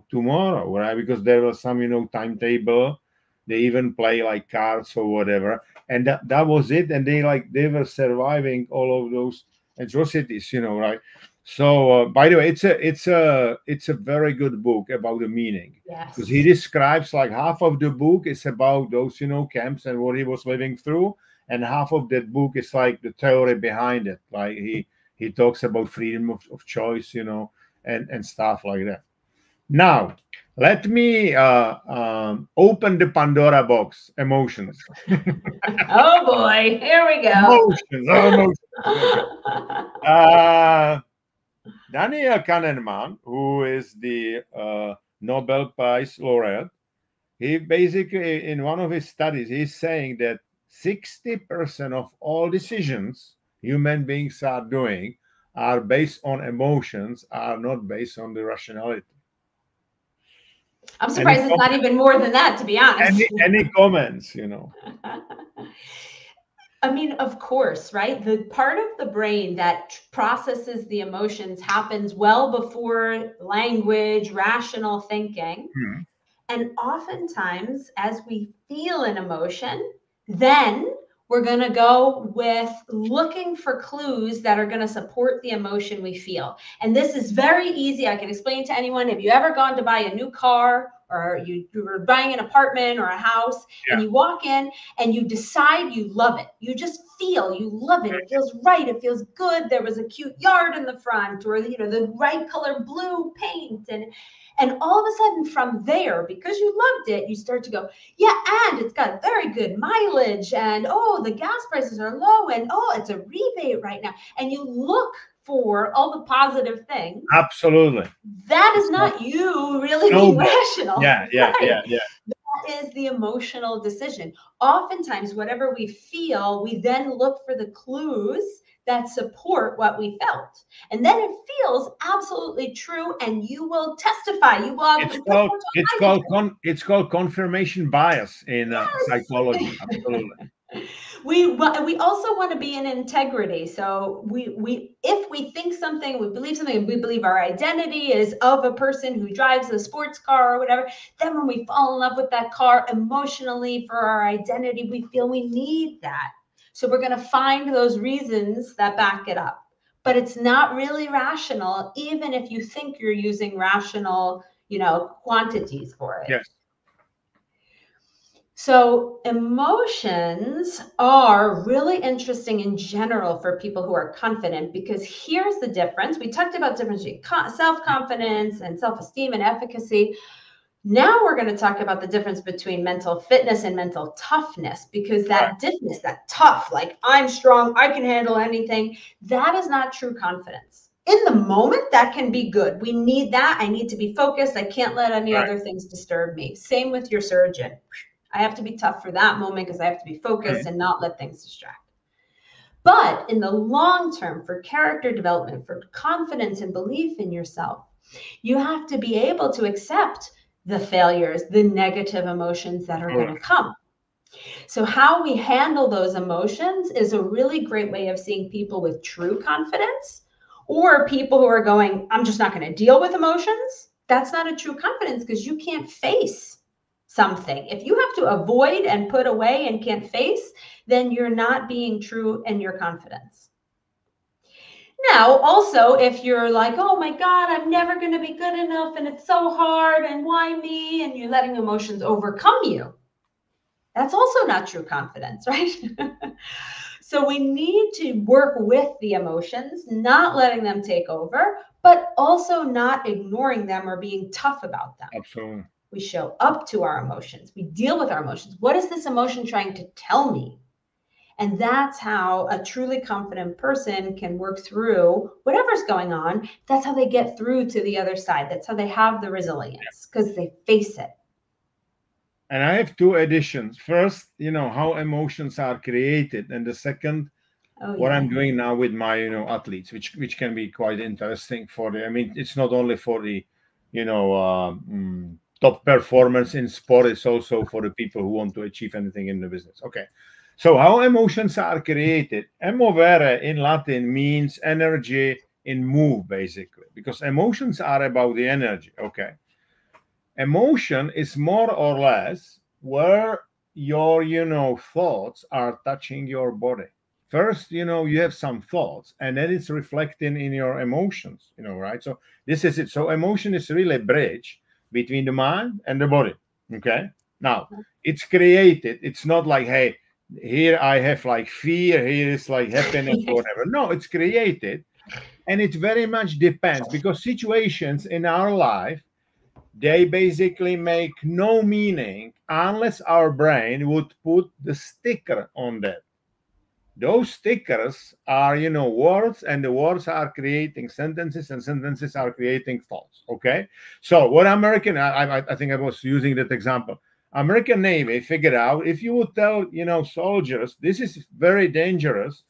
tomorrow, right? Because there was some timetable. They even play like cards or whatever, and that was it. And they were surviving all of those atrocities, right? So by the way, it's a very good book about the meaning, because he Yes. describes like half of the book is about those camps and what he was living through, and half of that book is like the theory behind it. Like he talks about freedom of choice, and stuff like that. Now, let me open the Pandora box. Emotions. Oh boy, here we go. Emotions. Oh, emotions. Okay. Uh, Daniel Kahneman, who is the Nobel Prize laureate, he basically, in one of his studies, he's saying that 60% of all decisions human beings are doing are based on emotions, are not based on the rationality. I'm Any surprised it's not even more than that, to be honest. any comments? I mean, of course, right? The part of the brain that processes the emotions happens well before language, rational thinking. Hmm. And oftentimes, as we feel an emotion, then we're going to go with looking for clues that are going to support the emotion we feel. And this is very easy. I can explain to anyone. Have you ever gone to buy a new car, or you were buying an apartment or a house, and Yeah. you walk in and you decide you love it? You just feel you love it. It feels right. It feels good. There was a cute yard in the front, or the right color blue paint, and all of a sudden from there, because you loved it, you start to go, yeah, and it's got very good mileage, and oh, the gas prices are low, and oh, it's a rebate right now. And you look for all the positive things. Absolutely. That is It's not you really being snowball. rational. Yeah, yeah, Right. yeah. That is the emotional decision. Oftentimes, whatever we feel, we then look for the clues that support what we felt. And then it feels absolutely true, and you will testify. You will It's put called more to it's I called it's called confirmation bias in psychology. Yes. Absolutely. We also want to be in integrity. So we if we think something, we believe something, we believe our identity is of a person who drives a sports car or whatever, then when we fall in love with that car emotionally for our identity, we feel we need that. So we're going to find those reasons that back it up. But it's not really rational, even if you think you're using rational, quantities for it. Yes. So emotions are really interesting in general for people who are confident, because here's the difference. We talked about difference between self-confidence and self-esteem and efficacy. Now we're going to talk about the difference between mental fitness and mental toughness, because Right. that difference, that tough, like I'm strong, I can handle anything, that is not true confidence. In the moment, that can be good. We need that. I need to be focused. I can't let any Right. other things disturb me. Same with your surgeon. I have to be tough for that moment because I have to be focused and not let things distract. But in the long term, for character development, for confidence and belief in yourself, you have to be able to accept the failures, the negative emotions that are going to come. So how we handle those emotions is a really great way of seeing people with true confidence, or people who are going, I'm just not going to deal with emotions. That's not a true confidence, because you can't face something. If you have to avoid and put away and can't face, then you're not being true in your confidence. Now, also, if you're like, oh my God, I'm never going to be good enough and it's so hard and why me? And you're letting emotions overcome you, that's also not true confidence, right? So we need to work with the emotions, not letting them take over, but also not ignoring them or being tough about them. Absolutely. We show up to our emotions. We deal with our emotions. What is this emotion trying to tell me? And that's how a truly confident person can work through whatever's going on. That's how they get through to the other side. That's how they have the resilience, because they face it. And I have two additions. First, how emotions are created, and the second, what I'm doing now with my athletes, which can be quite interesting for the. I mean, it's not only for the top performance in sport, it's also for the people who want to achieve anything in the business. Okay, so how emotions are created? Emovere in Latin means energy in move, basically, because emotions are about the energy. Okay, emotion is more or less where your thoughts are touching your body. First, you have some thoughts, and then it's reflecting in your emotions, right? So this is it. So emotion is really a bridge between the mind and the body. Okay, now it's created. It's not like, hey, here I have like fear, here is like happiness or whatever. No, it's created, and it very much depends, because situations in our life, they basically make no meaning unless our brain would put the sticker on that. Those stickers are, words, and the words are creating sentences, and sentences are creating thoughts. Okay. So what I think I was using that example. American Navy figured out, if you would tell, soldiers, this is very dangerous,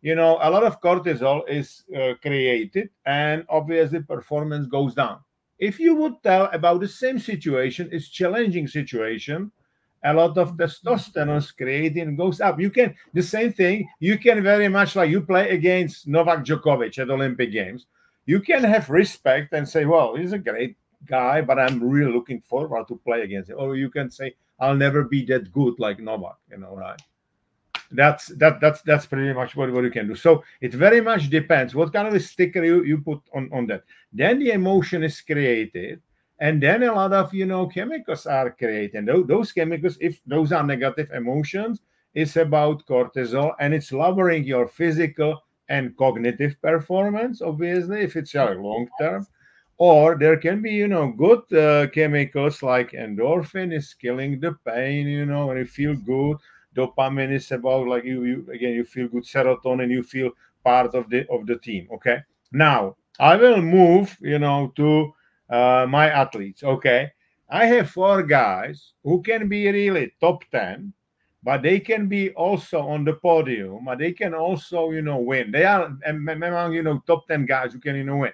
a lot of cortisol is created, and obviously performance goes down. If you would tell about the same situation, it's challenging situation, a lot of testosterone creating goes up. You can, the same thing, you can very much, like you play against Novak Djokovic at Olympic Games, you can have respect and say, well, he's a great guy, but I'm really looking forward to play against him. Or you can say, I'll never be that good like Novak, right? That's pretty much what you can do. So it very much depends what kind of a sticker you put on that. Then the emotion is created, and then a lot of chemicals are created. And those chemicals, if those are negative emotions, it's about cortisol, and it's lowering your physical and cognitive performance, obviously, if it's long term. Or there can be good chemicals like endorphin is killing the pain, and you feel good. Dopamine is about, like, you feel good. Serotonin, you feel part of the team. Okay, now I will move to my athletes. Okay, I have 4 guys who can be really top 10, but they can be also on the podium, but they can also win. They are among top 10 guys who can win.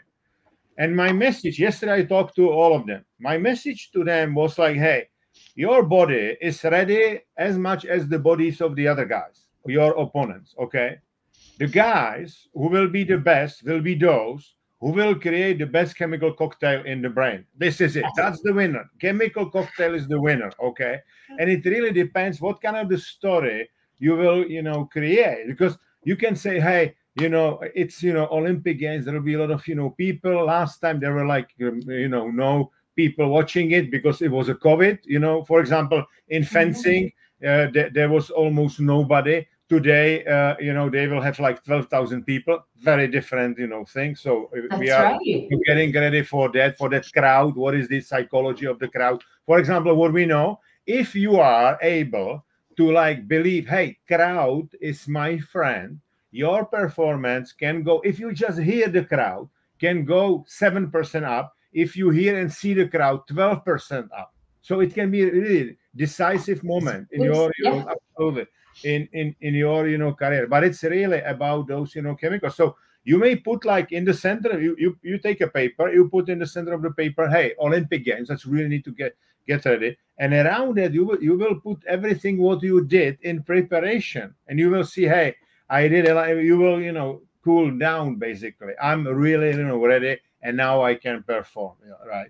And my message yesterday, I talked to all of them. My message to them was like, hey, your body is ready as much as the bodies of the other guys, your opponents. Okay. The guys who will be the best will be those who will create the best chemical cocktail in the brain. This is it. That's the winner. Chemical cocktail is the winner. Okay. And it really depends what kind of the story you will, create, because you can say, hey, it's Olympic Games, there will be a lot of people. Last time there were like no people watching it because it was a COVID. For example, in fencing, there was almost nobody. Today, they will have like 12,000 people. Very different, thing. So we are getting ready for that crowd. What is the psychology of the crowd? For example, what we know, if you are able to like believe, hey, crowd is my friend, your performance can go, if you just hear the crowd, can go 7% up. If you hear and see the crowd, 12% up. So it can be a really decisive moment in your, absolutely, in your, career. But it's really about those, chemicals. So you may put like in the center, you take a paper, you put in the center of the paper, hey, Olympic Games, that's really need to get ready. And around that, you will put everything what you did in preparation. And you will see, hey, I did it. You will, cool down. Basically, I'm really, ready, and now I can perform. Right.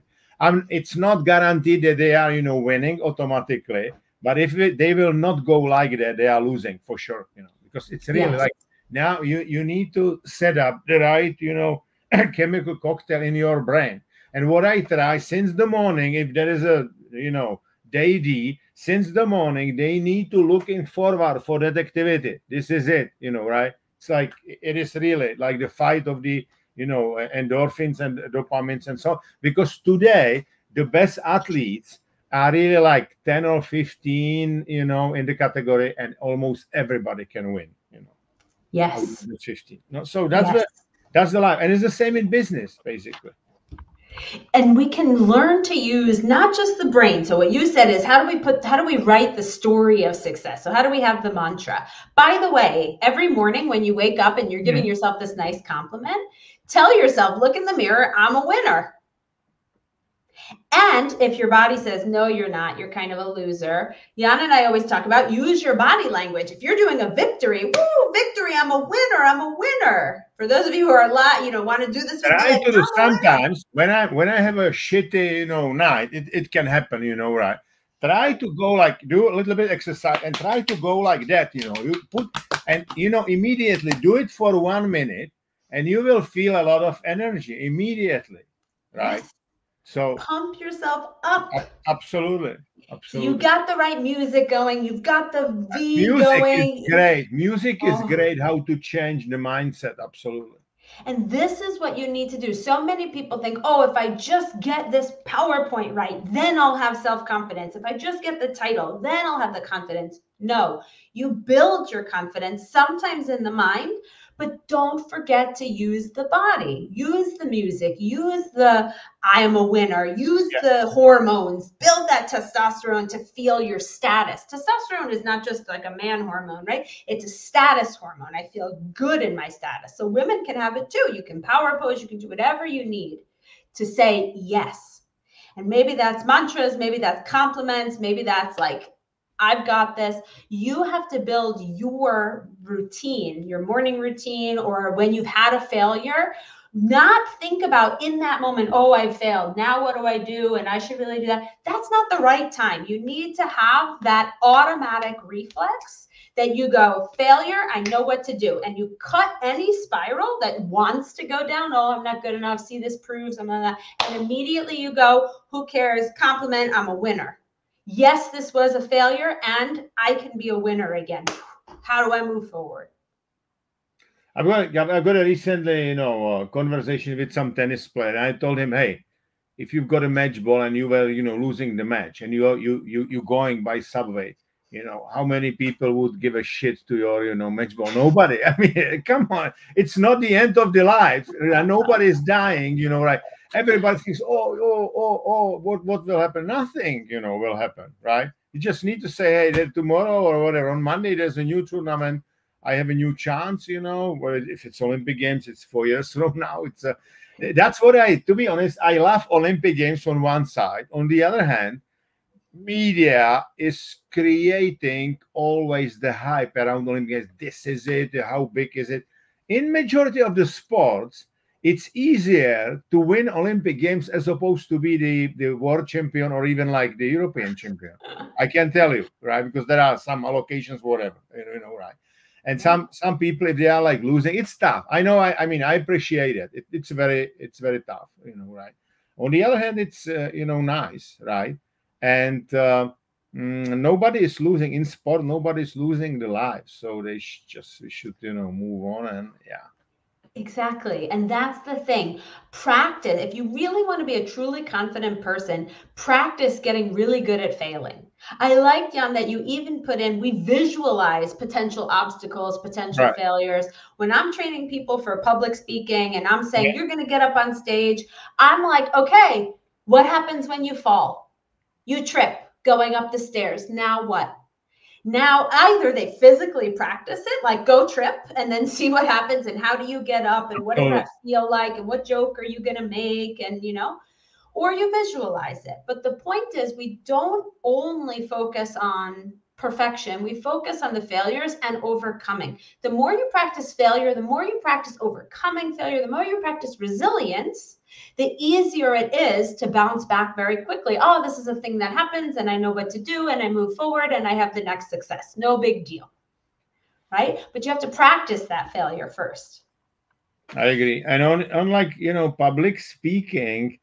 It's not guaranteed that they are, winning automatically. But if they will not go like that, they are losing for sure, because it's really Yes. like now you need to set up the right, chemical cocktail in your brain. And what I try since the morning, if there is a, day D, since the morning, they need to looking forward for that activity. This is it, right? It's like it is really like the fight of the, endorphins and dopamines and so on. Because today the best athletes are really like 10 or 15, in the category, and almost everybody can win, out of Yes. the 15. No, so Yes. that's the life. And it's the same in business, basically. And we can learn to use not just the brain. So what you said is how do we write the story of success? So how do we have the mantra? By the way, every morning when you wake up and you're giving yourself this nice compliment, tell yourself, look in the mirror, I'm a winner. And if your body says, no, you're not, you're kind of a loser, Jan and I always talk about use your body language. If you're doing a victory, woo, victory, I'm a winner, I'm a winner. For those of you who are want to do this with me, Try like, to do I'm a winner. sometimes when I have a shitty, night, it can happen, right? Try to go like do a little bit exercise and try to go like that, you put and immediately do it for 1 minute and you will feel a lot of energy immediately, right? Yes. So Pump yourself up. absolutely, So you absolutely. got the right music going. You've got the V Music is going. great. Music is Oh, great. How to change the mindset? Absolutely. and this is what you need to do. So many people think, oh, if I just get this PowerPoint right, then I'll have self-confidence. If I just get the title, then I'll have the confidence. No, you build your confidence sometimes in the mind, but don't forget to use the body, use the music, use the I am a winner, use Yeah. the hormones, build that testosterone to feel your status. Testosterone is not just like a man hormone, right? It's a status hormone. I feel good in my status. So women can have it too. You can power pose, you can do whatever you need to say yes. And maybe that's mantras, maybe that's compliments, maybe that's like, I've got this. You have to build your routine, your morning routine, or when you've had a failure, not think about in that moment, oh, I failed. Now what do I do? And I should really do that. That's not the right time. You need to have that automatic reflex that you go, failure, I know what to do. And you cut any spiral that wants to go down. Oh, I'm not good enough. See, this proves I'm not. And immediately you go, who cares? Compliment, I'm a winner. Yes, this was a failure and I can be a winner again. How do I move forward? I've got a recently, conversation with some tennis player. And I told him, hey, if you've got a match ball and you were, losing the match and you going by subway, how many people would give a shit to your, match ball? Nobody. I mean, come on, it's not the end of the life. Nobody is dying, right? Everybody thinks, what will happen? Nothing, will happen, right? You just need to say, hey, that tomorrow or whatever on Monday there's a new tournament. I have a new chance, where if it's Olympic Games, it's 4 years from now. That's what to be honest, I love Olympic Games on one side. On the other hand, media is creating always the hype around Olympic Games. This is it. How big is it? In majority of the sports, it's easier to win Olympic Games as opposed to be the world champion or even like the European champion. I can tell you, right? Because there are some allocations, whatever, right? And some people, if they are like losing, it's tough. I know. I mean, I appreciate it. It's very tough, right? On the other hand, it's nice, right? And nobody is losing in sport. Nobody is losing the life. So we should move on. And yeah. Exactly. And that's the thing. Practice. If you really want to be a truly confident person, practice getting really good at failing. I like, Jan, that you even put in, we visualize potential obstacles, potential Right. failures. When I'm training people for public speaking and I'm Yeah. saying, you're going to get up on stage, I'm like, okay, what happens when you fall? You trip going up the stairs. Now what? Now, either they physically practice it, like go trip and then see what happens and how do you get up and what does Totally. that feel like and what joke are you going to make and, or you visualize it. But the point is, we don't only focus on perfection. We focus on the failures and overcoming. The more you practice failure, the more you practice overcoming failure, the more you practice resilience, the easier it is to bounce back very quickly. Oh, this is a thing that happens and I know what to do and I move forward and I have the next success. No big deal, right? But you have to practice that failure first. I agree. And unlike, public speaking,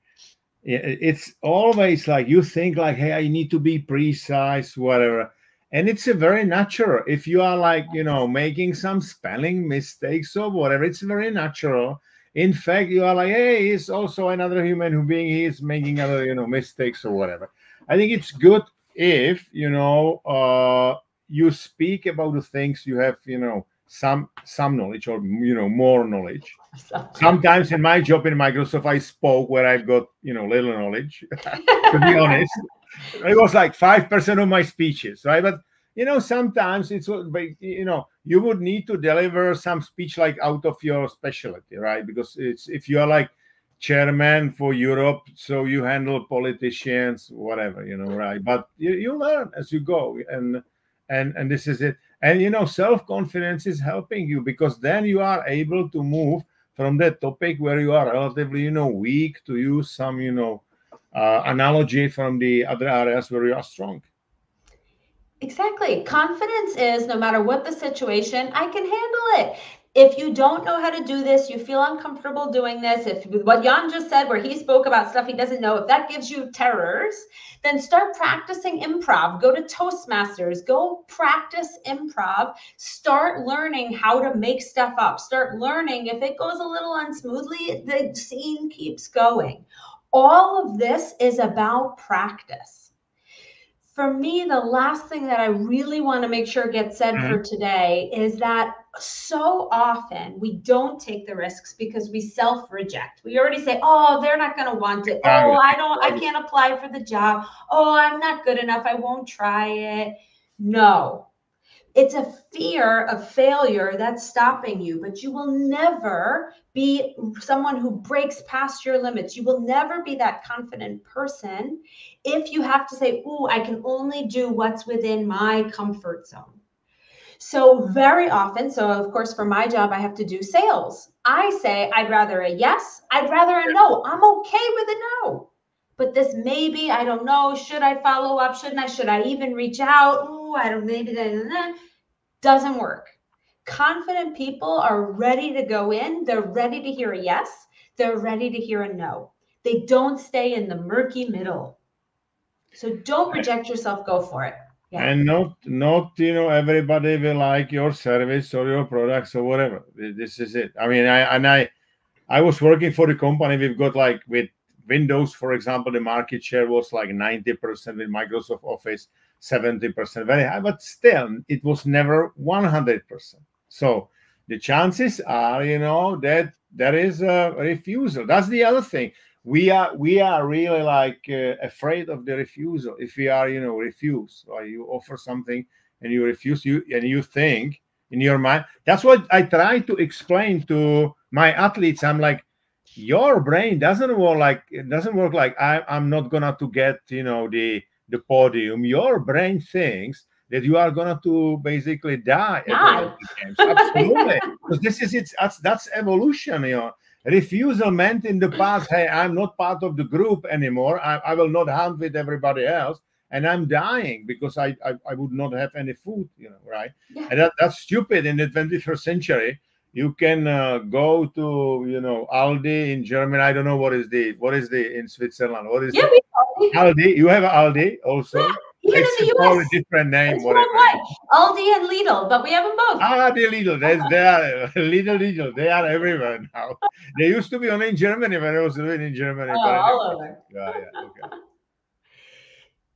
it's always like you think like, hey, I need to be precise, whatever. And it's a very natural. If you are like, making some spelling mistakes or whatever, it's very natural. In fact, you are like, hey, he's also another human being. He is making other, mistakes or whatever. I think it's good if, you speak about the things you have, some knowledge or, more knowledge. Sometimes in my job in Microsoft, I spoke where I've got, little knowledge, to be honest. It was like 5% of my speeches, right? But, sometimes it's, you would need to deliver some speech like out of your specialty, right? Because it's, if you are like chairman for Europe, so you handle politicians, whatever, right? But you learn as you go. And this is it. And, self-confidence is helping you because then you are able to move from that topic where you are relatively, weak to use some, analogy from the other areas where you are strong. Exactly. Confidence is no matter what the situation, I can handle it. If you don't know how to do this, you feel uncomfortable doing this, if what Jan just said, where he spoke about stuff he doesn't know, if that gives you terrors, then start practicing improv. Go to Toastmasters, go practice improv, start learning how to make stuff up, start learning if it goes a little unsmoothly, the scene keeps going. All of this is about practice. For me, the last thing that I really want to make sure gets said for today is that so often we don't take the risks because we self-reject. We already say, oh, they're not going to want it. Oh, I can't apply for the job. Oh, I'm not good enough. I won't try it. No. It's a fear of failure that's stopping you, but you will never be someone who breaks past your limits. You will never be that confident person if you have to say, ooh, I can only do what's within my comfort zone. So very often, so of course for my job, I have to do sales. I say, I'd rather a yes, I'd rather a no. I'm okay with a no. But this maybe, I don't know, should I follow up? Shouldn't I? Should I even reach out? Ooh, I don't, maybe that doesn't work. Confident people are ready to go in. They're ready to hear a yes. They're ready to hear a no. They don't stay in the murky middle. So don't reject yourself, go for it. Yeah. And not everybody will like your service or your products or whatever. This is it. I mean, I was working for the company. We've got like with Windows, for example, the market share was like 90% with Microsoft Office, 70%, very high, but still it was never 100%. So the chances are, that there is a refusal. That's the other thing. We are really like afraid of the refusal. If we are, refused, or you offer something and you refuse, you think in your mind. That's what I try to explain to my athletes. I'm like, your brain doesn't work like I'm not gonna to get the podium. Your brain thinks that you are gonna to basically die at the Olympic Games. Absolutely, because that's evolution. Refusal meant in the past, hey, I'm not part of the group anymore. I will not hunt with everybody else, and I'm dying because I would not have any food. Right? Yeah. And that's stupid in the 21st century. You can go to Aldi in Germany. I don't know what is the in Switzerland. What is Aldi? You have Aldi also. Yeah. Even it's in the US, a different name. It's worldwide. Aldi and Lidl, but we have them both. The Lidl. They are Lidl. They are everywhere now. They used to be only in Germany when I was living in Germany. Oh, all over. Yeah, okay.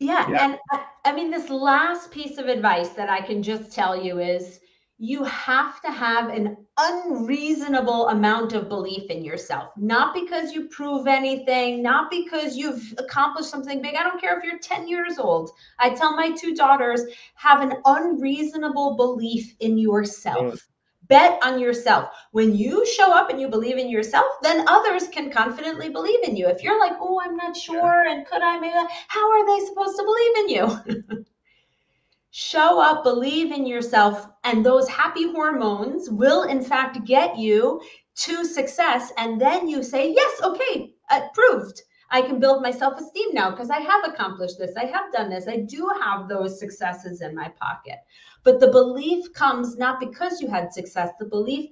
Yeah, and I mean, this last piece of advice that I can just tell you is you have to have an unreasonable amount of belief in yourself, not because you prove anything, not because you've accomplished something big. I don't care if you're 10 years old. I tell my 2 daughters, have an unreasonable belief in yourself. Good. Bet on yourself. When you show up and you believe in yourself, then others can confidently believe in you. If you're like, oh, I'm not sure, and could I, maybe, how are they supposed to believe in you? Show up, believe in yourself, and those happy hormones will in fact get you to success. And then you say, yes, okay, approved. I can build my self-esteem now because I have accomplished this. I have done this. I do have those successes in my pocket. But the belief comes not because you had success. The belief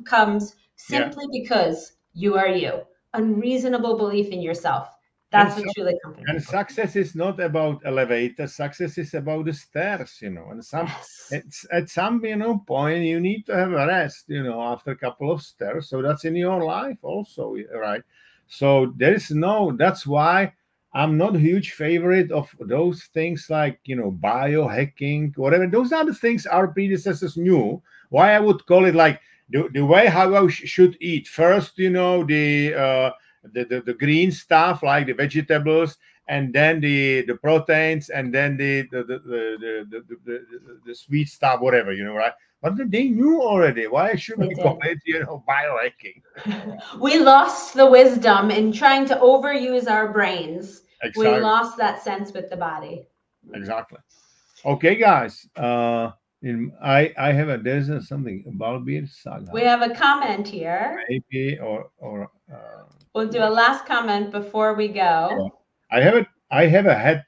comes simply because you are you. Unreasonable belief in yourself. And, That's what truly confident and people. success is not about elevators. Success is about the stairs, And Yes. at some point you need to have a rest, after a couple of stairs. So that's in your life also, right? So that's why I'm not a huge favorite of those things like biohacking, whatever. Those are the things our predecessors knew. Why I would call it like the way how I should eat. First, the green stuff like the vegetables, and then the proteins, and then the sweet stuff, whatever, right? But they knew already. Why should we call it biohacking? We lost the wisdom in trying to overuse our brains. Exactly. We lost that sense with the body. Exactly. Okay, guys. I have there's something about beer saga. We have a comment here. Maybe or we'll do a last comment before we go. I have had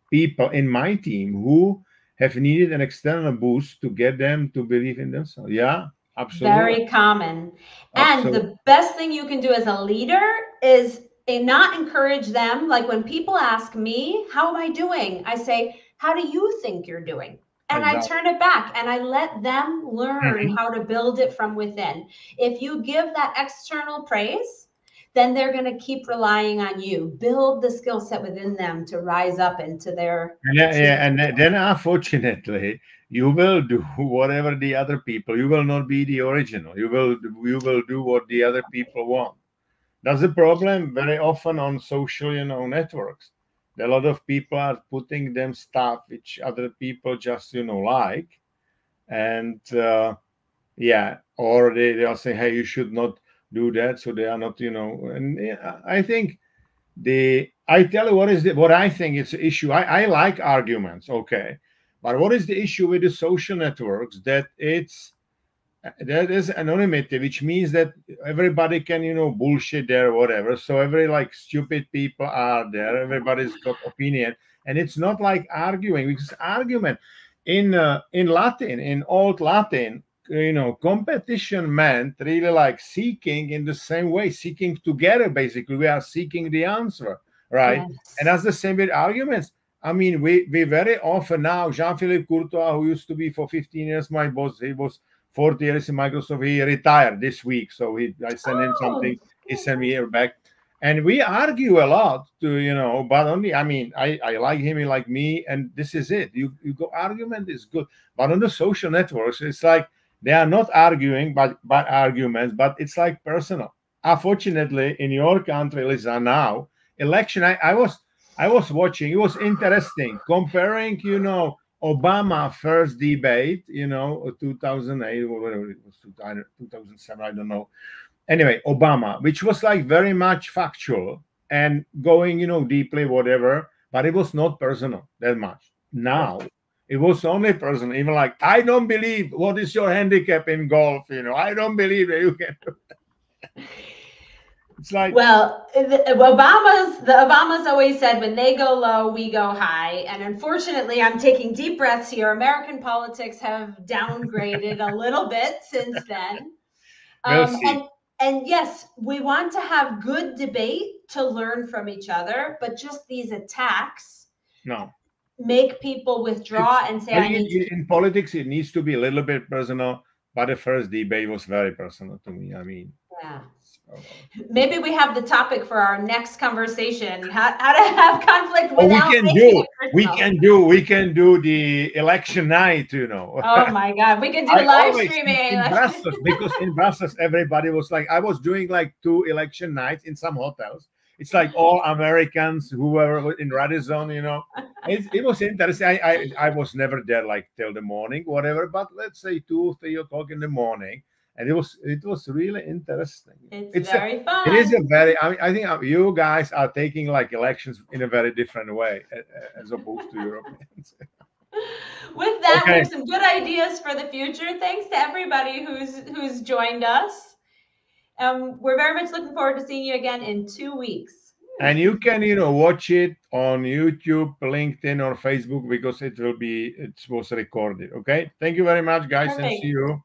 people in my team who have needed an external boost to get them to believe in themselves. Yeah, absolutely. Very common. And the best thing you can do as a leader is not encourage them. Like when people ask me, how am I doing? I say, how do you think you're doing? And I turn it back and I let them learn how to build it from within. If you give that external praise, then they're going to keep relying on you. Build the skill set within them to rise up into their and then unfortunately you will do whatever the other people. You will not be the original. You will do what the other people want. That's the problem very often on social networks. A lot of people are putting them stuff which other people just like, and or they are saying, hey, you should not do that, so they are not, and I think I tell you what I think it's an issue. I like arguments, okay, but what is the issue with the social networks? That there is anonymity, which means that everybody can bullshit there or whatever. So every like stupid people are there. Everybody's got opinion, and it's not like arguing, because argument in Latin, in old Latin, competition meant really like seeking in the same way, seeking together. Basically, we are seeking the answer, right? Yes. And that's the same with arguments. I mean, we very often now, Jean-Philippe Courtois, who used to be for 15 years my boss, he was 40 years in Microsoft, he retired this week. So I sent him something, he sent me here back. And we argue a lot but only, I mean, I like him, he like me, and this is it. You go, argument is good. But on the social networks, it's like they are not arguing, but arguments, but it's like personal. Unfortunately, in your country, Lisa, now, election, I was watching, it was interesting, comparing, Obama first debate, 2008 or whatever it was, 2007, I don't know. Anyway, Obama, which was like very much factual and going, deeply, whatever, but it was not personal that much. Now, it was only personal, even like, I don't believe, what is your handicap in golf? I don't believe that you can do that. It's like, well, the Obamas always said, when they go low, we go high. And unfortunately, I'm taking deep breaths here. American politics have downgraded a little bit since then. We'll see. And yes, we want to have good debate to learn from each other, but just these attacks make people withdraw and say, in politics, it needs to be a little bit personal, but the first debate was very personal to me. I mean, yeah. Maybe we have the topic for our next conversation: how to have conflict without we can do the election night. Oh my God, we can do live streaming in Brussels, because in Brussels everybody was like, I was doing like 2 election nights in some hotels. It's like all Americans who were in Radisson. It was interesting. I was never there like till the morning, whatever. But let's say 2 or 3 o'clock in the morning. And it was really interesting. It's very fun. It is I think you guys are taking like elections in a very different way as opposed to Europeans. With that, we Okay. have some good ideas for the future. Thanks to everybody who's joined us. We're very much looking forward to seeing you again in 2 weeks. And you can, watch it on YouTube, LinkedIn, or Facebook because it was recorded. Okay. Thank you very much, guys, and see Perfect. you.